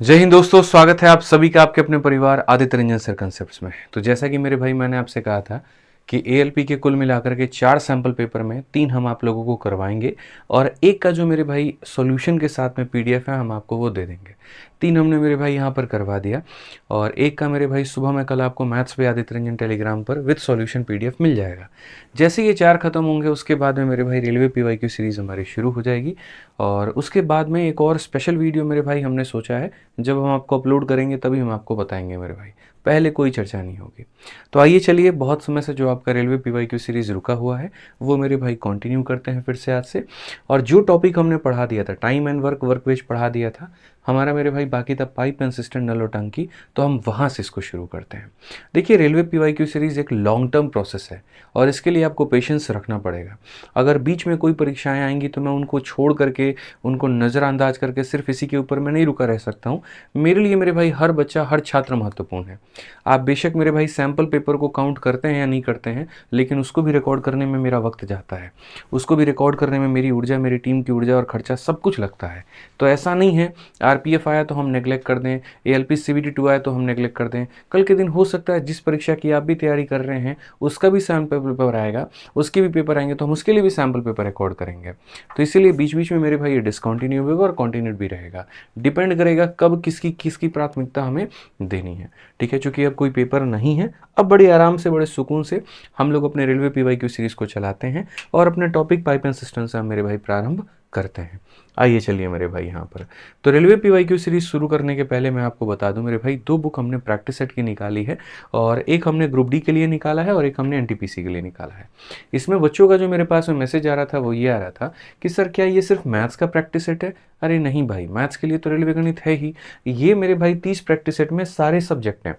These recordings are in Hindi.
जय हिंद दोस्तों, स्वागत है आप सभी का आपके अपने परिवार आदित्य रंजन सर कंसेप्ट्स में। तो जैसा कि मेरे भाई मैंने आपसे कहा था कि एएलपी के कुल मिलाकर के 4 सैंपल पेपर में 3 हम आप लोगों को करवाएंगे और एक का जो मेरे भाई सॉल्यूशन के साथ में पीडीएफ है हम आपको वो दे देंगे। 3 हमने मेरे भाई यहाँ पर करवा दिया और एक का मेरे भाई सुबह में कल आपको मैथ्स पे आदित्य रंजन टेलीग्राम पर विद सॉल्यूशन पीडीएफ मिल जाएगा। जैसे ये 4 खत्म होंगे उसके बाद में मेरे भाई रेलवे पीवाईक्यू सीरीज़ हमारी शुरू हो जाएगी और उसके बाद में एक और स्पेशल वीडियो मेरे भाई हमने सोचा है, जब हम आपको अपलोड करेंगे तभी हम आपको बताएंगे मेरे भाई, पहले कोई चर्चा नहीं होगी। तो आइए चलिए, बहुत समय से जो आपका रेलवे पीवाईक्यू सीरीज़ रुका हुआ है वो मेरे भाई कंटिन्यू करते हैं फिर से आज से। और जो टॉपिक हमने पढ़ा दिया था, time and work, work wage पढ़ा दिया था हमारा मेरे भाई, बाकी था पाइप एंड सिस्टम नल और टंकी, तो हम वहाँ से इसको शुरू करते हैं। देखिए, रेलवे पीवाईक्यू सीरीज़ एक लॉन्ग टर्म प्रोसेस है और इसके लिए आपको पेशेंस रखना पड़ेगा। अगर बीच में कोई परीक्षाएं आएंगी तो मैं उनको छोड़ करके, उनको नज़रअंदाज करके सिर्फ इसी के ऊपर मैं नहीं रुका रह सकता हूँ। मेरे लिए मेरे भाई हर बच्चा, हर छात्र महत्वपूर्ण है। आप बेशक मेरे भाई सैम्पल पेपर को काउंट करते हैं या नहीं करते हैं, लेकिन उसको भी रिकॉर्ड करने में मेरा वक्त जाता है, उसको भी रिकॉर्ड करने में मेरी ऊर्जा, मेरी टीम की ऊर्जा और खर्चा सब कुछ लगता है। तो ऐसा नहीं है आरपीएफ आया तो हम नेगलेक्ट कर दें, एएलपी सीबीटी 2 आया तो हम नेगलेक्ट कर दें। कल के दिन हो सकता है जिस परीक्षा की आप भी तैयारी कर रहे हैं उसका भी सैम्पल पेपर आएगा, उसके भी पेपर आएंगे तो हम उसके लिए भी सैम्पल पेपर रिकॉर्ड करेंगे। तो इसीलिए बीच बीच में मेरे भाई ये डिसकंटिन्यू होगा और कंटिन्यूड भी रहेगा। डिपेंड करेगा कब किसकी प्राथमिकता हमें देनी है। ठीक है, चूंकि अब कोई पेपर नहीं है, अब बड़े आराम से, बड़े सुकून से हम लोग अपने रेलवे पीवाईक्यू सीरीज़ को चलाते हैं और अपने टॉपिक पाइप एंड सिस्टम से हम मेरे भाई प्रारंभ करते हैं। आइए चलिए मेरे भाई यहाँ पर, तो रेलवे पीवाईक्यू सीरीज शुरू करने के पहले मैं आपको बता दूं मेरे भाई, 2 बुक हमने प्रैक्टिस सेट की निकाली है और एक हमने ग्रुप डी के लिए निकाला है और एक हमने एनटीपीसी के लिए निकाला है। इसमें बच्चों का जो मेरे पास में मैसेज आ रहा था वो ये आ रहा था कि सर क्या ये सिर्फ मैथ्स का प्रैक्टिस सेट है? अरे नहीं भाई, मैथ्स के लिए तो रेलवे गणित है ही। ये मेरे भाई 30 प्रैक्टिस सेट में सारे सब्जेक्ट हैं।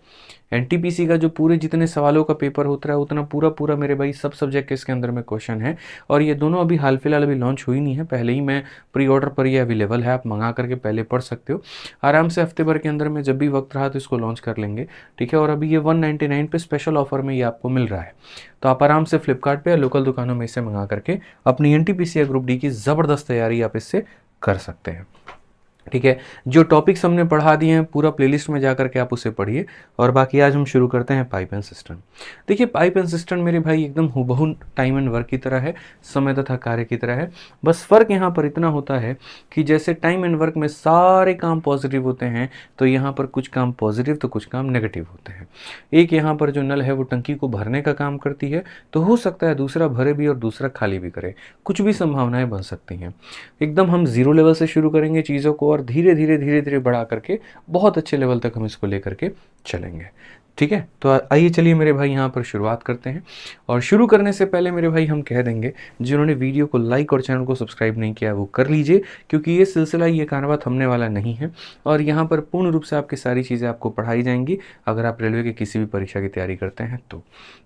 एनटीपीसी का जो पूरे जितने सवालों का पेपर होता है उतना पूरा पूरा मेरे भाई सब सब्जेक्ट के इसके अंदर में क्वेश्चन है। और ये दोनों अभी हाल फिलहाल अभी लॉन्च हुई नहीं है, पहले ही मैं प्री ऑर्डर पर ये अवेलेबल है, आप मंगा करके पहले पढ़ सकते हो आराम से। हफ्ते भर के अंदर में जब भी वक्त रहा तो इसको लॉन्च कर लेंगे। ठीक है, और अभी ये 199 पे स्पेशल ऑफर में ये आपको मिल रहा है, तो आप आराम से फ्लिपकार्ट पे या लोकल दुकानों में इसे मंगा करके अपनी एनटीपीसी या ग्रुप डी की ज़बरदस्त तैयारी आप इससे कर सकते हैं। ठीक है, जो टॉपिक्स हमने पढ़ा दिए हैं पूरा प्लेलिस्ट में जाकर के आप उसे पढ़िए। और बाकी आज हम शुरू करते हैं पाइप एंड सिस्टम। देखिए, पाइप एंड सिस्टम मेरे भाई एकदम हुबहू टाइम एंड वर्क की तरह है, समय तथा कार्य की तरह है। बस फ़र्क यहाँ पर इतना होता है कि जैसे टाइम एंड वर्क में सारे काम पॉजिटिव होते हैं, तो यहाँ पर कुछ काम पॉजिटिव तो कुछ काम नेगेटिव होते हैं। एक यहाँ पर जो नल है वो टंकी को भरने का काम करती है, तो हो सकता है दूसरा भरे भी और दूसरा खाली भी करे, कुछ भी संभावनाएं बन सकती हैं। एकदम हम जीरो लेवल से शुरू करेंगे चीज़ों को और धीरे धीरे धीरे धीरे बढ़ा करके बहुत अच्छे लेवल तक हम इसको लेकर के चलेंगे। ठीक है, तो आइए चलिए मेरे भाई यहाँ पर शुरुआत करते हैं। और शुरू करने से पहले मेरे भाई हम कह देंगे, जिन्होंने वीडियो को लाइक और चैनल को सब्सक्राइब नहीं किया वो कर लीजिए, क्योंकि ये सिलसिला, ये कारवा थमने वाला नहीं है और यहाँ पर पूर्ण रूप से आपकी सारी चीज़ें आपको पढ़ाई जाएंगी अगर आप रेलवे की किसी भी परीक्षा की तैयारी करते हैं तो।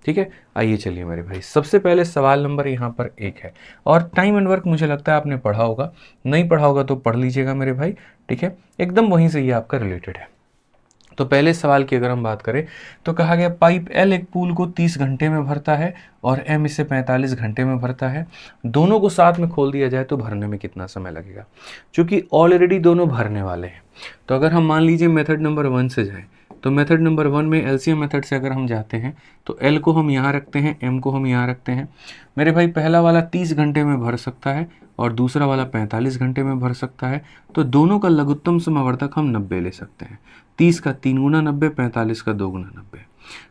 ठीक है, आइए चलिए मेरे भाई, सबसे पहले सवाल नंबर यहाँ पर 1 है और टाइम एंड वर्क मुझे लगता है आपने पढ़ा होगा, नहीं पढ़ा होगा तो पढ़ लीजिएगा मेरे भाई। ठीक है, एकदम वहीं से ये आपका रिलेटेड है। तो पहले सवाल की अगर हम बात करें तो कहा गया पाइप एल एक पूल को 30 घंटे में भरता है और एम इसे 45 घंटे में भरता है। दोनों को साथ में खोल दिया जाए तो भरने में कितना समय लगेगा? क्योंकि ऑलरेडी दोनों भरने वाले हैं, तो अगर हम मान लीजिए मेथड नंबर 1 से जाए तो मेथड नंबर 1 में एलसीएम मेथड से अगर हम जाते हैं तो एल को हम यहाँ रखते हैं, एम को हम यहाँ रखते हैं। मेरे भाई पहला वाला 30 घंटे में भर सकता है और दूसरा वाला 45 घंटे में भर सकता है, तो दोनों का लघुत्तम समावर्तक हम 90 ले सकते हैं। 30 का 3 गुना 90, 45 का 2 गुना 90।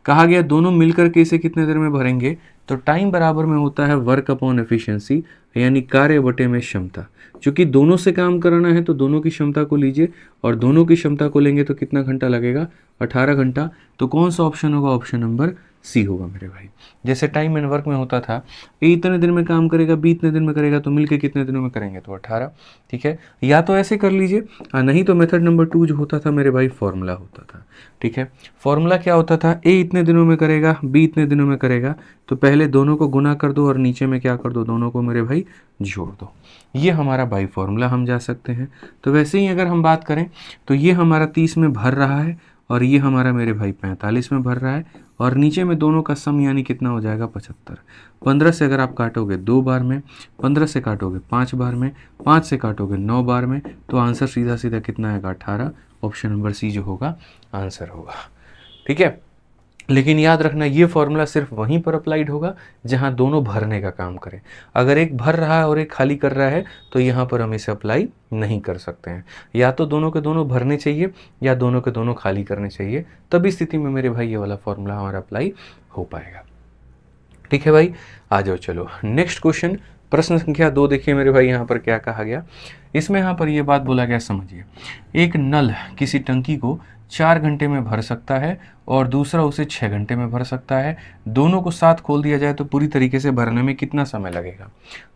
कहा गया दोनों मिलकर के इसे कितने देर में भरेंगे? तो टाइम बराबर में होता है वर्क अपॉन एफिशिएंसी, यानी कार्य बटे में क्षमता। क्योंकि दोनों से काम कराना है तो दोनों की क्षमता को लीजिए और दोनों की क्षमता को लेंगे तो कितना घंटा लगेगा? 18 घंटा। तो कौन सा ऑप्शन होगा? ऑप्शन नंबर सी होगा मेरे भाई। जैसे टाइम एंड वर्क में होता था ए इतने दिन में काम करेगा, बी इतने दिन में करेगा, तो मिलके कितने दिनों में करेंगे? तो 18। ठीक है, या तो ऐसे कर लीजिए, नहीं तो मेथड नंबर 2 जो होता था मेरे भाई, फॉर्मूला होता था। ठीक है, फॉर्मूला क्या होता था? ए इतने दिनों में करेगा, बी इतने दिनों में करेगा, तो पहले दोनों को गुना कर दो और नीचे में क्या कर दो? दोनों को मेरे भाई जोड़ दो। ये हमारा बाई फॉर्मूला हम जा सकते हैं। तो वैसे ही अगर हम बात करें तो ये हमारा 30 में भर रहा है और ये हमारा मेरे भाई 45 में भर रहा है, और नीचे में दोनों का सम यानी कितना हो जाएगा 75। 15 से अगर आप काटोगे 2 बार में, 15 से काटोगे 5 बार में, 5 से काटोगे 9 बार में, तो आंसर सीधा सीधा कितना आएगा 18। ऑप्शन नंबर सी जो होगा आंसर होगा। ठीक है, लेकिन याद रखना ये फॉर्मूला सिर्फ वहीं पर अप्लाइड होगा जहां दोनों भरने का काम करें। अगर एक भर रहा है और एक खाली कर रहा है तो यहाँ पर हम इसे अप्लाई नहीं कर सकते हैं। या तो दोनों के दोनों भरने चाहिए या दोनों के दोनों खाली करने चाहिए, तभी स्थिति में मेरे भाई ये वाला फॉर्मूला हमारा अप्लाई हो पाएगा। ठीक है भाई, आ जाओ चलो नेक्स्ट क्वेश्चन, प्रश्न संख्या 2 देखिए मेरे भाई यहाँ पर क्या कहा गया। इसमें यहाँ पर ये बात बोला गया, समझिए। एक नल किसी टंकी को 4 घंटे में भर सकता है और दूसरा उसे 6 घंटे में भर सकता है। दोनों को साथ खोल दिया जाए तो पूरी तरीके से भरने में कितना समय लगेगा?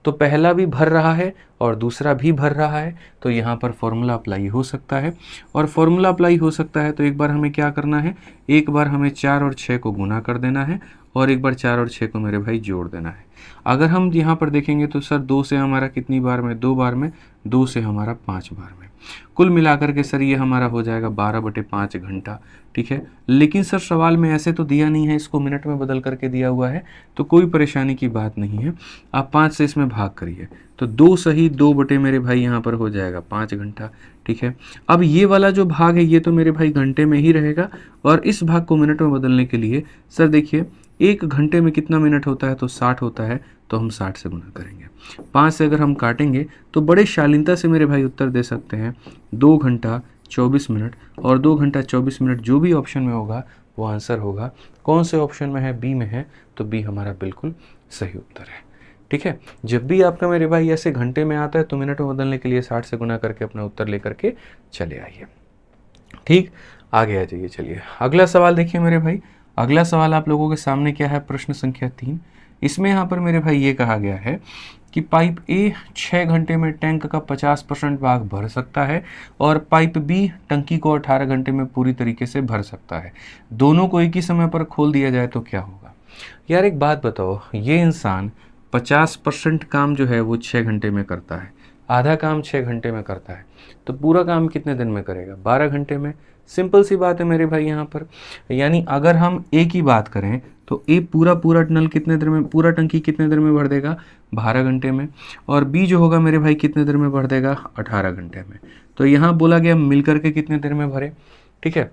तो पहला भी भर रहा है और दूसरा भी भर रहा है, तो यहाँ पर फॉर्मूला अप्लाई हो सकता है। और फॉर्मूला अप्लाई हो सकता है तो एक बार हमें क्या करना है, एक बार हमें 4 और 6 को गुना कर देना है और एक बार 4 और 6 को मेरे भाई जोड़ देना है। अगर हम यहाँ पर देखेंगे तो सर 2 से हमारा कितनी बार में, 2 बार में, 2 से हमारा 5 बार में, कुल मिलाकर के सर ये हमारा हो जाएगा 12/5 घंटा। ठीक है, लेकिन सर सवाल में ऐसे तो दिया नहीं है, इसको मिनट में बदल करके दिया हुआ है, तो कोई परेशानी की बात नहीं है। आप 5 से इसमें भाग करिए तो 2 सही 2 बटे मेरे भाई यहाँ पर हो जाएगा 5 घंटा। ठीक है, अब ये वाला जो भाग है ये तो मेरे भाई घंटे में ही रहेगा, और इस भाग को मिनट में बदलने के लिए सर देखिए 1 घंटे में कितना मिनट होता है, तो 60 होता है, तो हम 60 से गुना करेंगे। 5 से अगर हम काटेंगे तो बड़े शालीनता से मेरे भाई उत्तर दे सकते हैं 2 घंटा 24 मिनट, और 2 घंटा 24 मिनट जो भी ऑप्शन में होगा वो आंसर होगा। कौन से ऑप्शन में है? बी में है, तो बी हमारा बिल्कुल सही उत्तर है। ठीक है, जब भी आपका मेरे भाई ऐसे घंटे में आता है तो मिनट में बदलने के लिए 60 से गुना करके अपना उत्तर लेकर के चले आइए। ठीक, आगे आ जाइए। चलिए अगला सवाल देखिए मेरे भाई। अगला सवाल आप लोगों के सामने क्या है, प्रश्न संख्या 3। इसमें यहाँ पर मेरे भाई ये कहा गया है कि पाइप ए 6 घंटे में टैंक का 50% भाग भर सकता है और पाइप बी टंकी को 18 घंटे में पूरी तरीके से भर सकता है। दोनों को एक ही समय पर खोल दिया जाए तो क्या होगा? यार एक बात बताओ, ये इंसान 50% काम जो है वो 6 घंटे में करता है, आधा काम 6 घंटे में करता है, तो पूरा काम कितने दिन में करेगा? 12 घंटे में। सिंपल सी बात है मेरे भाई यहाँ पर। यानी अगर हम ए की बात करें तो ए पूरा नल कितने देर में, पूरा टंकी कितने देर में भर देगा? 12 घंटे में। और बी जो होगा मेरे भाई कितने देर में भर देगा? 18 घंटे में। तो यहाँ बोला गया मिलकर के कितने देर में भरे। ठीक है,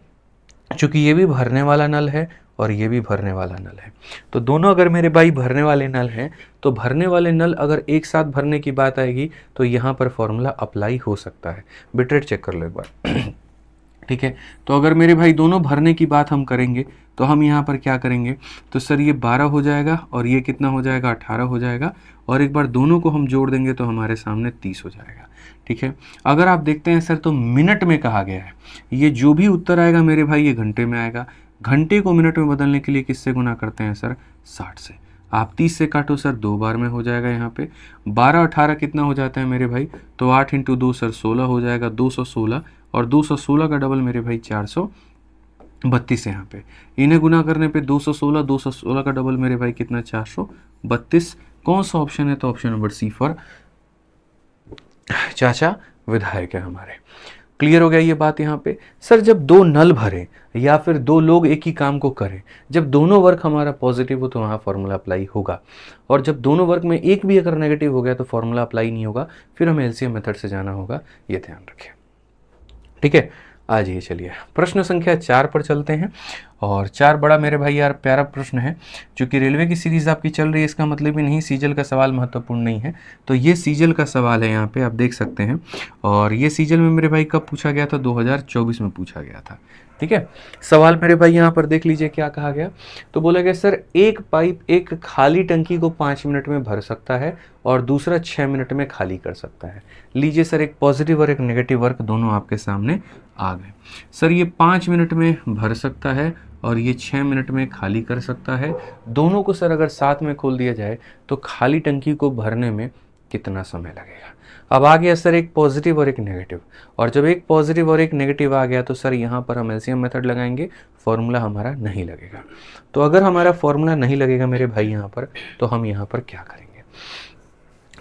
चूंकि ये भी भरने वाला नल है और ये भी भरने वाला नल है, तो दोनों अगर मेरे भाई भरने वाले नल हैं तो भरने वाले नल अगर एक साथ भरने की बात आएगी तो यहाँ पर फॉर्मूला अप्लाई हो सकता है। बिटरेट चेक कर लो एक बार। ठीक है, तो अगर मेरे भाई दोनों भरने की बात हम करेंगे तो हम यहाँ पर क्या करेंगे, तो सर ये 12 हो जाएगा और ये कितना हो जाएगा? 18 हो जाएगा, और एक बार दोनों को हम जोड़ देंगे तो हमारे सामने 30 हो जाएगा। ठीक है, अगर आप देखते हैं सर तो मिनट में कहा गया है, ये जो भी उत्तर आएगा मेरे भाई ये घंटे में आएगा। घंटे को मिनट में बदलने के लिए किससे गुना करते हैं सर? 60 से। आप 30 से काटो सर 2 बार में हो जाएगा। यहाँ पे 12 18 कितना हो जाता है मेरे भाई? तो 8 × 2 सर 16 हो जाएगा, 216, और 216 का डबल मेरे भाई 432 है। यहाँ पे इन्हें गुना करने पे 216 का डबल मेरे भाई कितना? 432। कौन सा ऑप्शन है? तो ऑप्शन नंबर सी फॉर चाचा विधायक है हमारे। क्लियर हो गया ये बात यहाँ पे। सर जब 2 नल भरे या फिर 2 लोग एक ही काम को करें, जब दोनों वर्क हमारा पॉजिटिव हो तो वहाँ फॉर्मूला अप्लाई होगा, और जब दोनों वर्क में एक भी अगर नेगेटिव हो गया तो फॉर्मूला अप्लाई नहीं होगा, फिर हमें एलसीएम मेथड से जाना होगा, ये ध्यान रखें। ठीक है, आ जाइए चलिए प्रश्न संख्या 4 पर चलते हैं। और 4 बड़ा मेरे भाई यार प्यारा प्रश्न है। चूंकि रेलवे की सीरीज़ आपकी चल रही है इसका मतलब ही नहीं सीजल का सवाल महत्वपूर्ण नहीं है, तो ये सीजल का सवाल है, यहाँ पे आप देख सकते हैं। और ये सीजल में मेरे भाई कब पूछा गया था? 2024 में पूछा गया था। ठीक है, सवाल मेरे भाई यहाँ पर देख लीजिए क्या कहा गया। तो बोला गया सर एक पाइप एक खाली टंकी को 5 मिनट में भर सकता है और दूसरा 6 मिनट में खाली कर सकता है। लीजिए सर, एक पॉजिटिव और एक नेगेटिव वर्क दोनों आपके सामने आ गए। सर ये 5 मिनट में भर सकता है और ये 6 मिनट में खाली कर सकता है। दोनों को सर अगर साथ में खोल दिया जाए तो खाली टंकी को भरने में कितना समय लगेगा? अब आ गया सर एक पॉजिटिव और एक नेगेटिव, और जब एक पॉजिटिव और एक नेगेटिव आ गया तो सर यहाँ पर हम एलसीएम मेथड लगाएंगे, फॉर्मूला हमारा नहीं लगेगा। तो अगर हमारा फॉर्मूला नहीं लगेगा मेरे भाई यहाँ पर, तो हम यहाँ पर क्या करेंगे?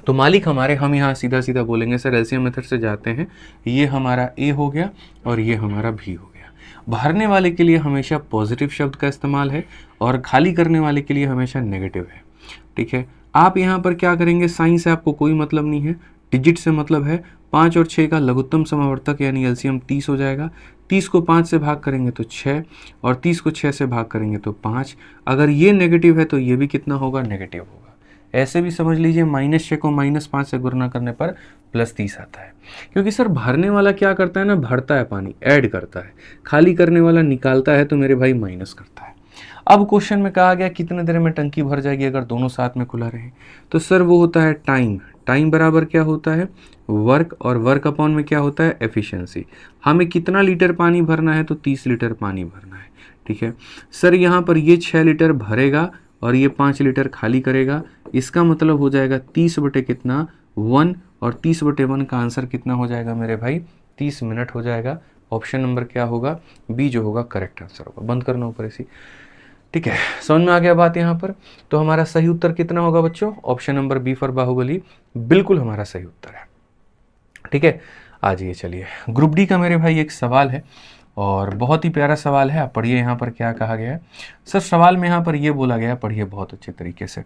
तो मालिक हमारे, हम यहाँ सीधा सीधा बोलेंगे सर एलसीएम मेथड से जाते हैं, ये हमारा ए हो गया और ये हमारा भी हो गया। भरने वाले के लिए हमेशा पॉजिटिव शब्द का इस्तेमाल है और खाली करने वाले के लिए हमेशा नेगेटिव है। ठीक है, आप यहाँ पर क्या करेंगे, साइन से आपको कोई मतलब नहीं है, डिजिट से मतलब है। 5 और 6 का लघुत्तम समावर्तक यानी एलसीएम 30 हो जाएगा। 30 को 5 से भाग करेंगे तो 6 और 30 को 6 से भाग करेंगे तो 5। अगर ये नेगेटिव है तो ये भी कितना होगा, नेगेटिव होगा। ऐसे भी समझ लीजिए -6 को -5 से गुणा करने पर +30 आता है। क्योंकि सर भरने वाला क्या करता है ना, भरता है पानी, ऐड करता है। खाली करने वाला निकालता है तो मेरे भाई माइनस करता है। अब क्वेश्चन में कहा गया कितने देर में टंकी भर जाएगी अगर दोनों साथ में खुला रहे, तो सर वो होता है टाइम। टाइम बराबर क्या होता है, वर्क, और वर्क अपॉन में क्या होता है, एफिशिएंसी। हमें कितना लीटर पानी भरना है, तो 30 लीटर पानी भरना है। ठीक है सर, यहाँ पर ये 6 लीटर भरेगा और ये 5 लीटर खाली करेगा। इसका मतलब हो जाएगा 30 बटे कितना, 1, और 30 बटे 1 का आंसर कितना हो जाएगा मेरे भाई, 30 मिनट हो जाएगा। ऑप्शन नंबर क्या होगा, बी जो होगा करेक्ट आंसर होगा। बंद करना ऊपर इसी। ठीक है, समझ में आ गया बात यहाँ पर। तो हमारा सही उत्तर कितना होगा बच्चों, option number B for Baahubali बिल्कुल हमारा सही उत्तर है। ठीक है, आ जाइए, चलिए ग्रुप डी का मेरे भाई एक सवाल है और बहुत ही प्यारा सवाल है। आप पढ़िए यहाँ पर क्या कहा गया है। सर सवाल में यहाँ पर ये बोला गया है, पढ़िए बहुत अच्छे तरीके से,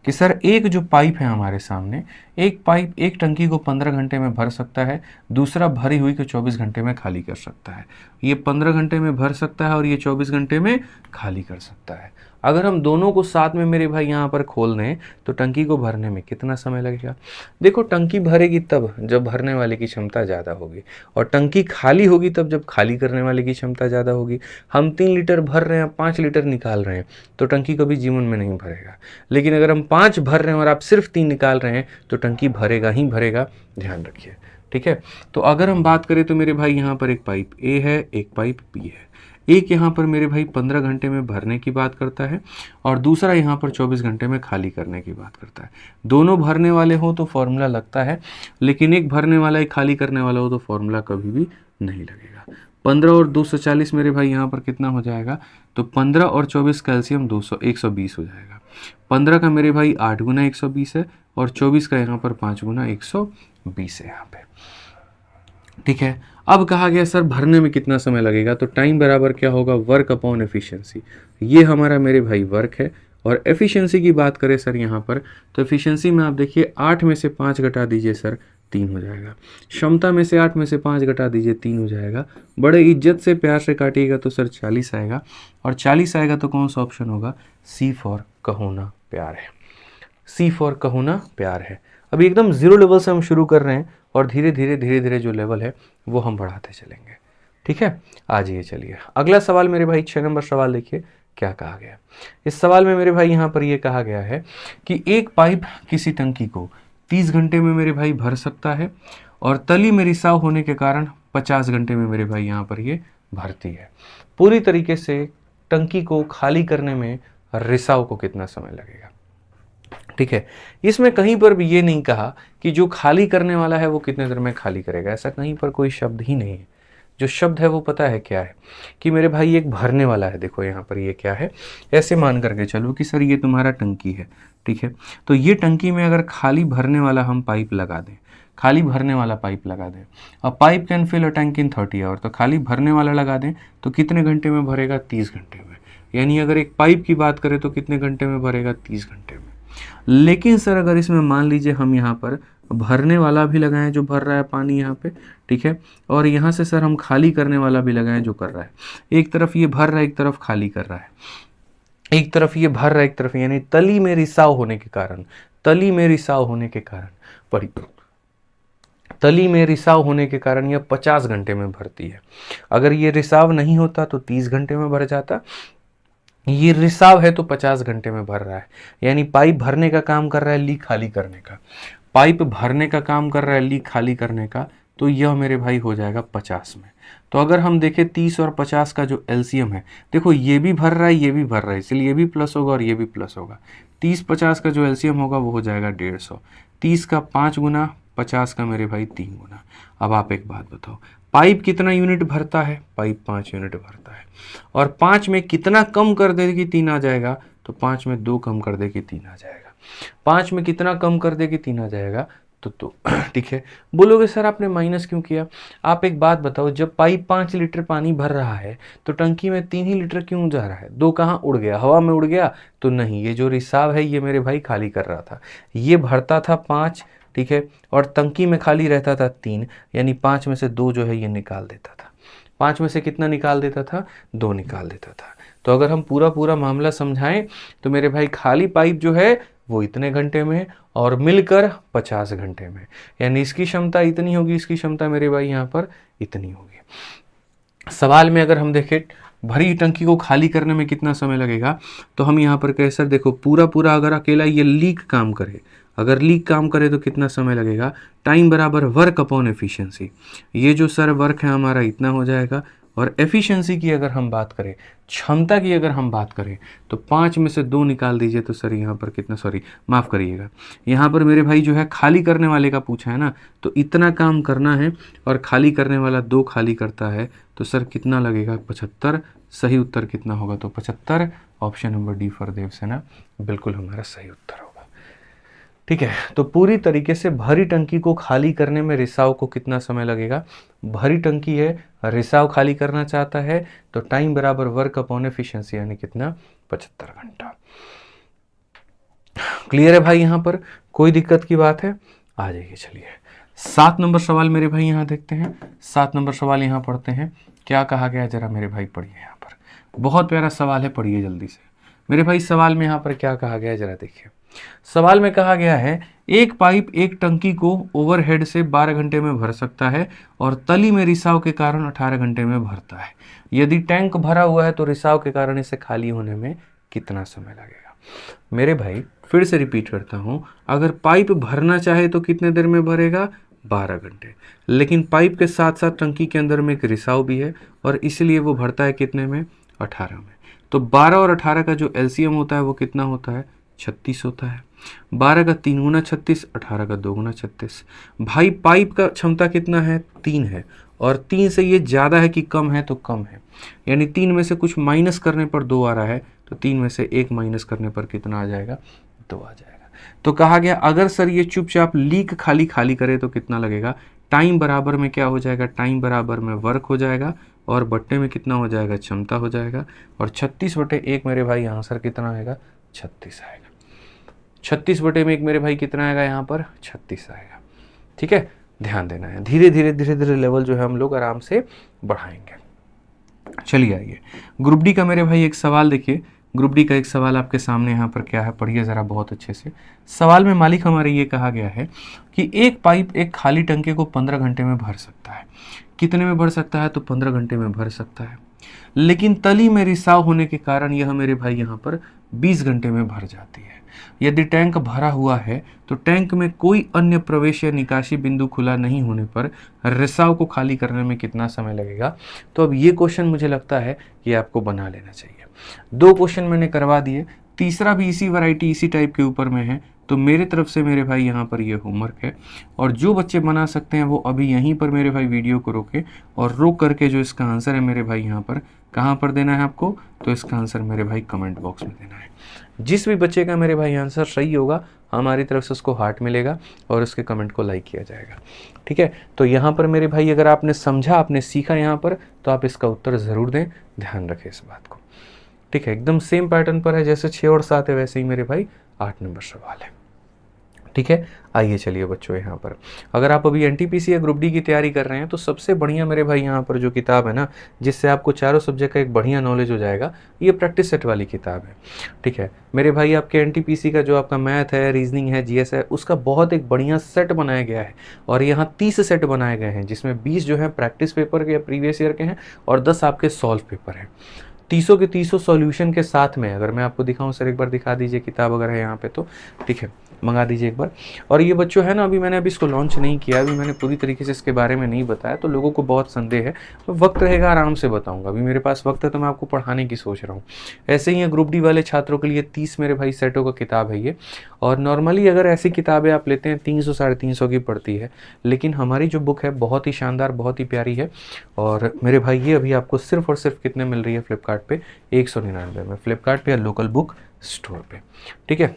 कि सर एक जो पाइप है हमारे सामने, एक पाइप एक टंकी को 15 घंटे में भर सकता है, दूसरा भरी हुई को 24 घंटे में खाली कर सकता है। ये 15 घंटे में भर सकता है और ये 24 घंटे में खाली कर सकता है। अगर हम दोनों को साथ में मेरे भाई यहाँ पर खोल दें तो टंकी को भरने में कितना समय लगेगा। देखो टंकी भरेगी तब जब भरने वाले की क्षमता ज़्यादा होगी, और टंकी खाली होगी तब जब खाली करने वाले की क्षमता ज़्यादा होगी। हम 3 लीटर भर रहे हैं, 5 लीटर निकाल रहे हैं, तो टंकी कभी जीवन में नहीं भरेगा। लेकिन अगर हम 5 भर रहे हैं और आप सिर्फ 3 निकाल रहे हैं तो टंकी भरेगा ही भरेगा, ध्यान रखिए। ठीक है, तो अगर हम बात करें तो मेरे भाई यहाँ पर एक पाइप ए है, एक पाइप बी है। एक यहाँ पर मेरे भाई 15 घंटे में भरने की बात करता है और दूसरा यहाँ पर 24 घंटे में खाली करने की बात करता है। दोनों भरने वाले हो तो फॉर्मूला लगता है, लेकिन एक भरने वाला एक खाली करने वाला हो तो फॉर्मूला कभी भी नहीं लगेगा। 15 और 240 मेरे भाई यहाँ पर कितना हो जाएगा, तो 15 और 24 कैल्शियम 120 हो जाएगा। 15 का मेरे भाई 8 गुना 120 है और 24 का यहाँ पर 5 गुना 120 है यहाँ पे। ठीक है, अब कहा गया सर भरने में कितना समय लगेगा, तो टाइम बराबर क्या होगा, वर्क अपॉन एफिशिएंसी। ये हमारा मेरे भाई वर्क है, और एफिशिएंसी की बात करें सर यहाँ पर, तो एफिशिएंसी में आप देखिए 8 में से 5 घटा दीजिए सर, 3 हो जाएगा। क्षमता में से 8 में से 5 घटा दीजिए, 3 हो जाएगा। बड़े इज्जत से प्यार से काटिएगा तो सर 40 आएगा, और 40 आएगा तो कौन सा ऑप्शन होगा, सी फॉर कहोना प्यार है। सी फॉर कहोना प्यार है। अभी एकदम जीरो लेवल से हम शुरू कर रहे हैं और धीरे धीरे जो लेवल है वो हम बढ़ाते चलेंगे। ठीक है, आ जाइए, चलिए अगला सवाल मेरे भाई 6 नंबर सवाल देखिए क्या कहा गया। इस सवाल में मेरे भाई यहाँ पर ये कहा गया है कि एक पाइप किसी टंकी को 30 घंटे में मेरे भाई भर सकता है, और तली में रिसाव होने के कारण 50 घंटे में मेरे भाई यहाँ पर ये भरती है। पूरी तरीके से टंकी को खाली करने में रिसाव को कितना समय लगेगा। ठीक है, इसमें कहीं पर भी ये नहीं कहा कि जो खाली करने वाला है वो कितने देर में खाली करेगा, ऐसा कहीं पर कोई शब्द ही नहीं है। जो शब्द है वो पता है क्या है, कि मेरे भाई एक भरने वाला है। देखो यहाँ पर ये क्या है, ऐसे मान करके चलो कि सर ये तुम्हारा टंकी है। ठीक है, तो ये टंकी में अगर खाली भरने वाला हम पाइप लगा दें, खाली भरने वाला पाइप लगा दें, अब pipe can fill a tank in 30 hour, तो खाली भरने वाला लगा दें तो कितने घंटे में भरेगा, 30 घंटे में। यानी अगर एक पाइप की बात करें तो कितने घंटे में भरेगा, 30 घंटे में। लेकिन सर अगर इसमें मान लीजिए हम यहाँ पर भरने वाला भी लगाएं जो भर रहा है पानी यहाँ पे, ठीक है, और यहाँ से सर हम खाली करने वाला भी लगाएं जो कर रहा है। एक तरफ ये भर रहा है, एक तरफ खाली कर रहा है, एक तरफ ये भर रहा है, एक तरफ, यानी तली में रिसाव होने के कारण, तली में रिसाव होने के कारण, तली में रिसाव होने के कारण यह 50 घंटे में भरती है। अगर ये रिसाव नहीं होता तो 30 घंटे में भर जाता। ये रिसाव है तो 50 घंटे में भर रहा है, यानी पाइप भरने का काम कर रहा है, लीक खाली करने का। पाइप भरने का काम कर रहा है, लीक खाली करने का, तो यह मेरे भाई हो जाएगा 50 में। तो अगर हम देखें 30 और 50 का जो एलसीएम है, देखो ये भी भर रहा है, ये भी भर रहा है, इसलिए ये भी प्लस होगा और ये भी प्लस होगा। 30-50 का जो एलसीएम होगा वो हो जाएगा 150। 30 का 5 गुना, 50 का मेरे भाई 3 गुना। अब आप एक बात बताओ, पाइप कितना यूनिट भरता है, पाइप 5 यूनिट भरता है, और 5 में कितना कम कर दे कि 3 आ जाएगा, तो 5 में 2 कम कर दे कि 3 आ जाएगा। 5 में कितना कम कर दे कि 3 आ जाएगा, तो ठीक है। बोलोगे सर आपने माइनस क्यों किया? आप एक बात बताओ, जब पाइप 5 लीटर पानी भर रहा है तो टंकी में 3 ही लीटर क्यों जा रहा है? 2 कहाँ उड़ गया? हवा में उड़ गया? तो नहीं, ये जो रिसाव है ये मेरे भाई खाली कर रहा था। ये भरता था 5, ठीक है, और टंकी में खाली रहता था 3, यानी 5 में से 2 जो है ये निकाल देता था। 5 में से कितना निकाल देता था? 2 निकाल देता था। तो अगर हम पूरा पूरा मामला समझाएं तो मेरे भाई खाली पाइप जो है वो इतने घंटे में और मिलकर 50 घंटे में, यानी इसकी क्षमता इतनी होगी, इसकी क्षमता मेरे भाई यहाँ पर इतनी होगी। सवाल में अगर हम देखें भरी टंकी को खाली करने में कितना समय लगेगा, तो हम यहाँ पर कहें सर देखो पूरा पूरा अगर अकेला ये लीक काम करे, अगर लीक काम करे तो कितना समय लगेगा? टाइम बराबर वर्क अपॉन एफिशिएंसी। ये जो सर वर्क है हमारा इतना हो जाएगा, और एफिशिएंसी की अगर हम बात करें, क्षमता की अगर हम बात करें, तो 5 में से 2 निकाल दीजिए तो सर यहाँ पर कितना, सॉरी माफ़ करिएगा, यहाँ पर मेरे भाई जो है खाली करने वाले का पूछा है ना, तो इतना काम करना है और खाली करने वाला 2 खाली करता है, तो सर कितना लगेगा? 75। सही उत्तर कितना होगा? तो 75। ऑप्शन नंबर डी फॉर देव सेना बिल्कुल हमारा सही उत्तर होगा। ठीक है, तो पूरी तरीके से भरी टंकी को खाली करने में रिसाव को कितना समय लगेगा? भरी टंकी है, रिसाव खाली करना चाहता है, तो टाइम बराबर वर्क अपॉन एफिशिएंसी, यानी कितना? 75 घंटा। क्लियर है भाई? यहां पर कोई दिक्कत की बात है? आ जाइए, चलिए 7 नंबर सवाल मेरे भाई यहां देखते हैं। 7 नंबर सवाल यहां पढ़ते हैं, क्या कहा गया जरा मेरे भाई पढ़िए। यहाँ पर बहुत प्यारा सवाल है, पढ़िए जल्दी से मेरे भाई। सवाल में यहाँ पर क्या कहा गया है जरा देखिए। सवाल में कहा गया है एक पाइप एक टंकी को ओवरहेड से 12 घंटे में भर सकता है और तली में रिसाव के कारण 18 घंटे में भरता है। यदि टैंक भरा हुआ है तो रिसाव के कारण इसे खाली होने में कितना समय लगेगा? मेरे भाई फिर से रिपीट करता हूं, अगर पाइप भरना चाहे तो कितने देर में भरेगा? 12 घंटे। लेकिन पाइप के साथ साथ टंकी के अंदर में एक रिसाव भी है और इसलिए वो भरता है कितने में? 18 में। तो 12 और 18 का जो एलसीएम होता है वो कितना होता है? 36 होता है। 12 का 3 गुना 36, 18 का 2 गुना 36। भाई पाइप का क्षमता कितना है? 3 है, और 3 से ये ज़्यादा है कि कम है? तो कम है, यानी 3 में से कुछ माइनस करने पर 2 आ रहा है, तो 3 में से 1 माइनस करने पर कितना आ जाएगा? 2 आ जाएगा। तो कहा गया अगर सर ये चुपचाप लीक खाली खाली करे तो कितना लगेगा? टाइम बराबर में क्या हो जाएगा? टाइम बराबर में वर्क हो जाएगा, और बट्टे में कितना हो जाएगा? क्षमता हो जाएगा, और 36/1 मेरे भाई आंसर कितना आएगा? 36 आएगा। 36/1 मेरे भाई कितना आएगा? यहाँ पर 36 आएगा। ठीक है, ध्यान देना है। धीरे धीरे लेवल जो है हम लोग आराम से बढ़ाएंगे। चलिए आइए ग्रुप डी का मेरे भाई एक सवाल देखिए। ग्रुप डी का एक सवाल आपके सामने यहाँ पर क्या है, पढ़िए ज़रा बहुत अच्छे से। सवाल में मालिक हमारे ये कहा गया है कि एक पाइप एक खाली टंके को 15 घंटे में भर सकता है। कितने में भर सकता है? तो 15 घंटे में भर सकता है, लेकिन तली में रिसाव होने के कारण यह मेरे भाई यहाँ पर 20 घंटे में भर जाती है। यदि टैंक भरा हुआ है तो टैंक में कोई अन्य प्रवेश या निकासी बिंदु खुला नहीं होने पर रिसाव को खाली करने में कितना समय लगेगा? तो अब ये क्वेश्चन मुझे लगता है ये आपको बना लेना चाहिए। 2 क्वेश्चन मैंने करवा दिए, तीसरा भी इसी वैरायटी इसी टाइप के ऊपर में है, तो मेरे तरफ से मेरे भाई यहाँ पर ये होमवर्क है। और जो बच्चे बना सकते हैं वो अभी यहीं पर मेरे भाई वीडियो को रोके और रोक करके जो इसका आंसर है मेरे भाई यहाँ पर कहाँ पर देना है आपको? तो इसका आंसर मेरे भाई कमेंट बॉक्स में देना है। जिस भी बच्चे का मेरे भाई आंसर सही होगा हमारी तरफ से उसको हार्ट मिलेगा और उसके कमेंट को लाइक किया जाएगा। ठीक है, तो यहाँ पर मेरे भाई अगर आपने समझा, आपने सीखा यहाँ पर, तो आप इसका उत्तर ज़रूर दें, ध्यान रखें इस बात को। ठीक है, एकदम सेम पैटर्न पर है, जैसे 6 और 7 है वैसे ही मेरे भाई 8 नंबर सवाल है। ठीक है, आइए चलिए बच्चों यहाँ पर अगर आप अभी एनटीपीसी या ग्रुप डी की तैयारी कर रहे हैं तो सबसे बढ़िया मेरे भाई यहाँ पर जो किताब है ना, जिससे आपको चारों सब्जेक्ट का एक बढ़िया नॉलेज हो जाएगा, ये प्रैक्टिस सेट वाली किताब है। ठीक है मेरे भाई, आपके एनटीपीसी का जो आपका मैथ है, रीजनिंग है, जीएस है, उसका बहुत एक बढ़िया सेट बनाया गया है। और यहाँ 30 सेट बनाए गए हैं, जिसमें 20 जो है प्रैक्टिस पेपर के या प्रीवियस ईयर के हैं और 10 आपके सॉल्व पेपर हैं। 30 के 30 सॉल्यूशन के साथ में अगर मैं आपको दिखाऊं, सर एक बार दिखा दीजिए किताब अगर है यहाँ पे तो। ठीक है, मंगा दीजिए एक बार। और ये बच्चों है ना, अभी मैंने इसको लॉन्च नहीं किया, अभी मैंने पूरी तरीके से इसके बारे में नहीं बताया, तो लोगों को बहुत संदेह है, तो वक्त रहेगा आराम से बताऊंगा। अभी मेरे पास वक्त है तो मैं आपको पढ़ाने की सोच रहा हूँ। ऐसे ही ग्रुप डी वाले छात्रों के लिए 30 मेरे भाई सेटों का किताब है ये। और नॉर्मली अगर ऐसी किताबें आप लेते हैं 300 साढ़े 300 की पड़ती है, लेकिन हमारी जो बुक है बहुत ही शानदार, बहुत ही प्यारी है। और मेरे भाई ये अभी आपको सिर्फ और सिर्फ कितने मिल रही है? फ्लिपकार्ट पे 199 में, फ्लिपकार्ट पे या लोकल बुक स्टोर पे। ठीक है,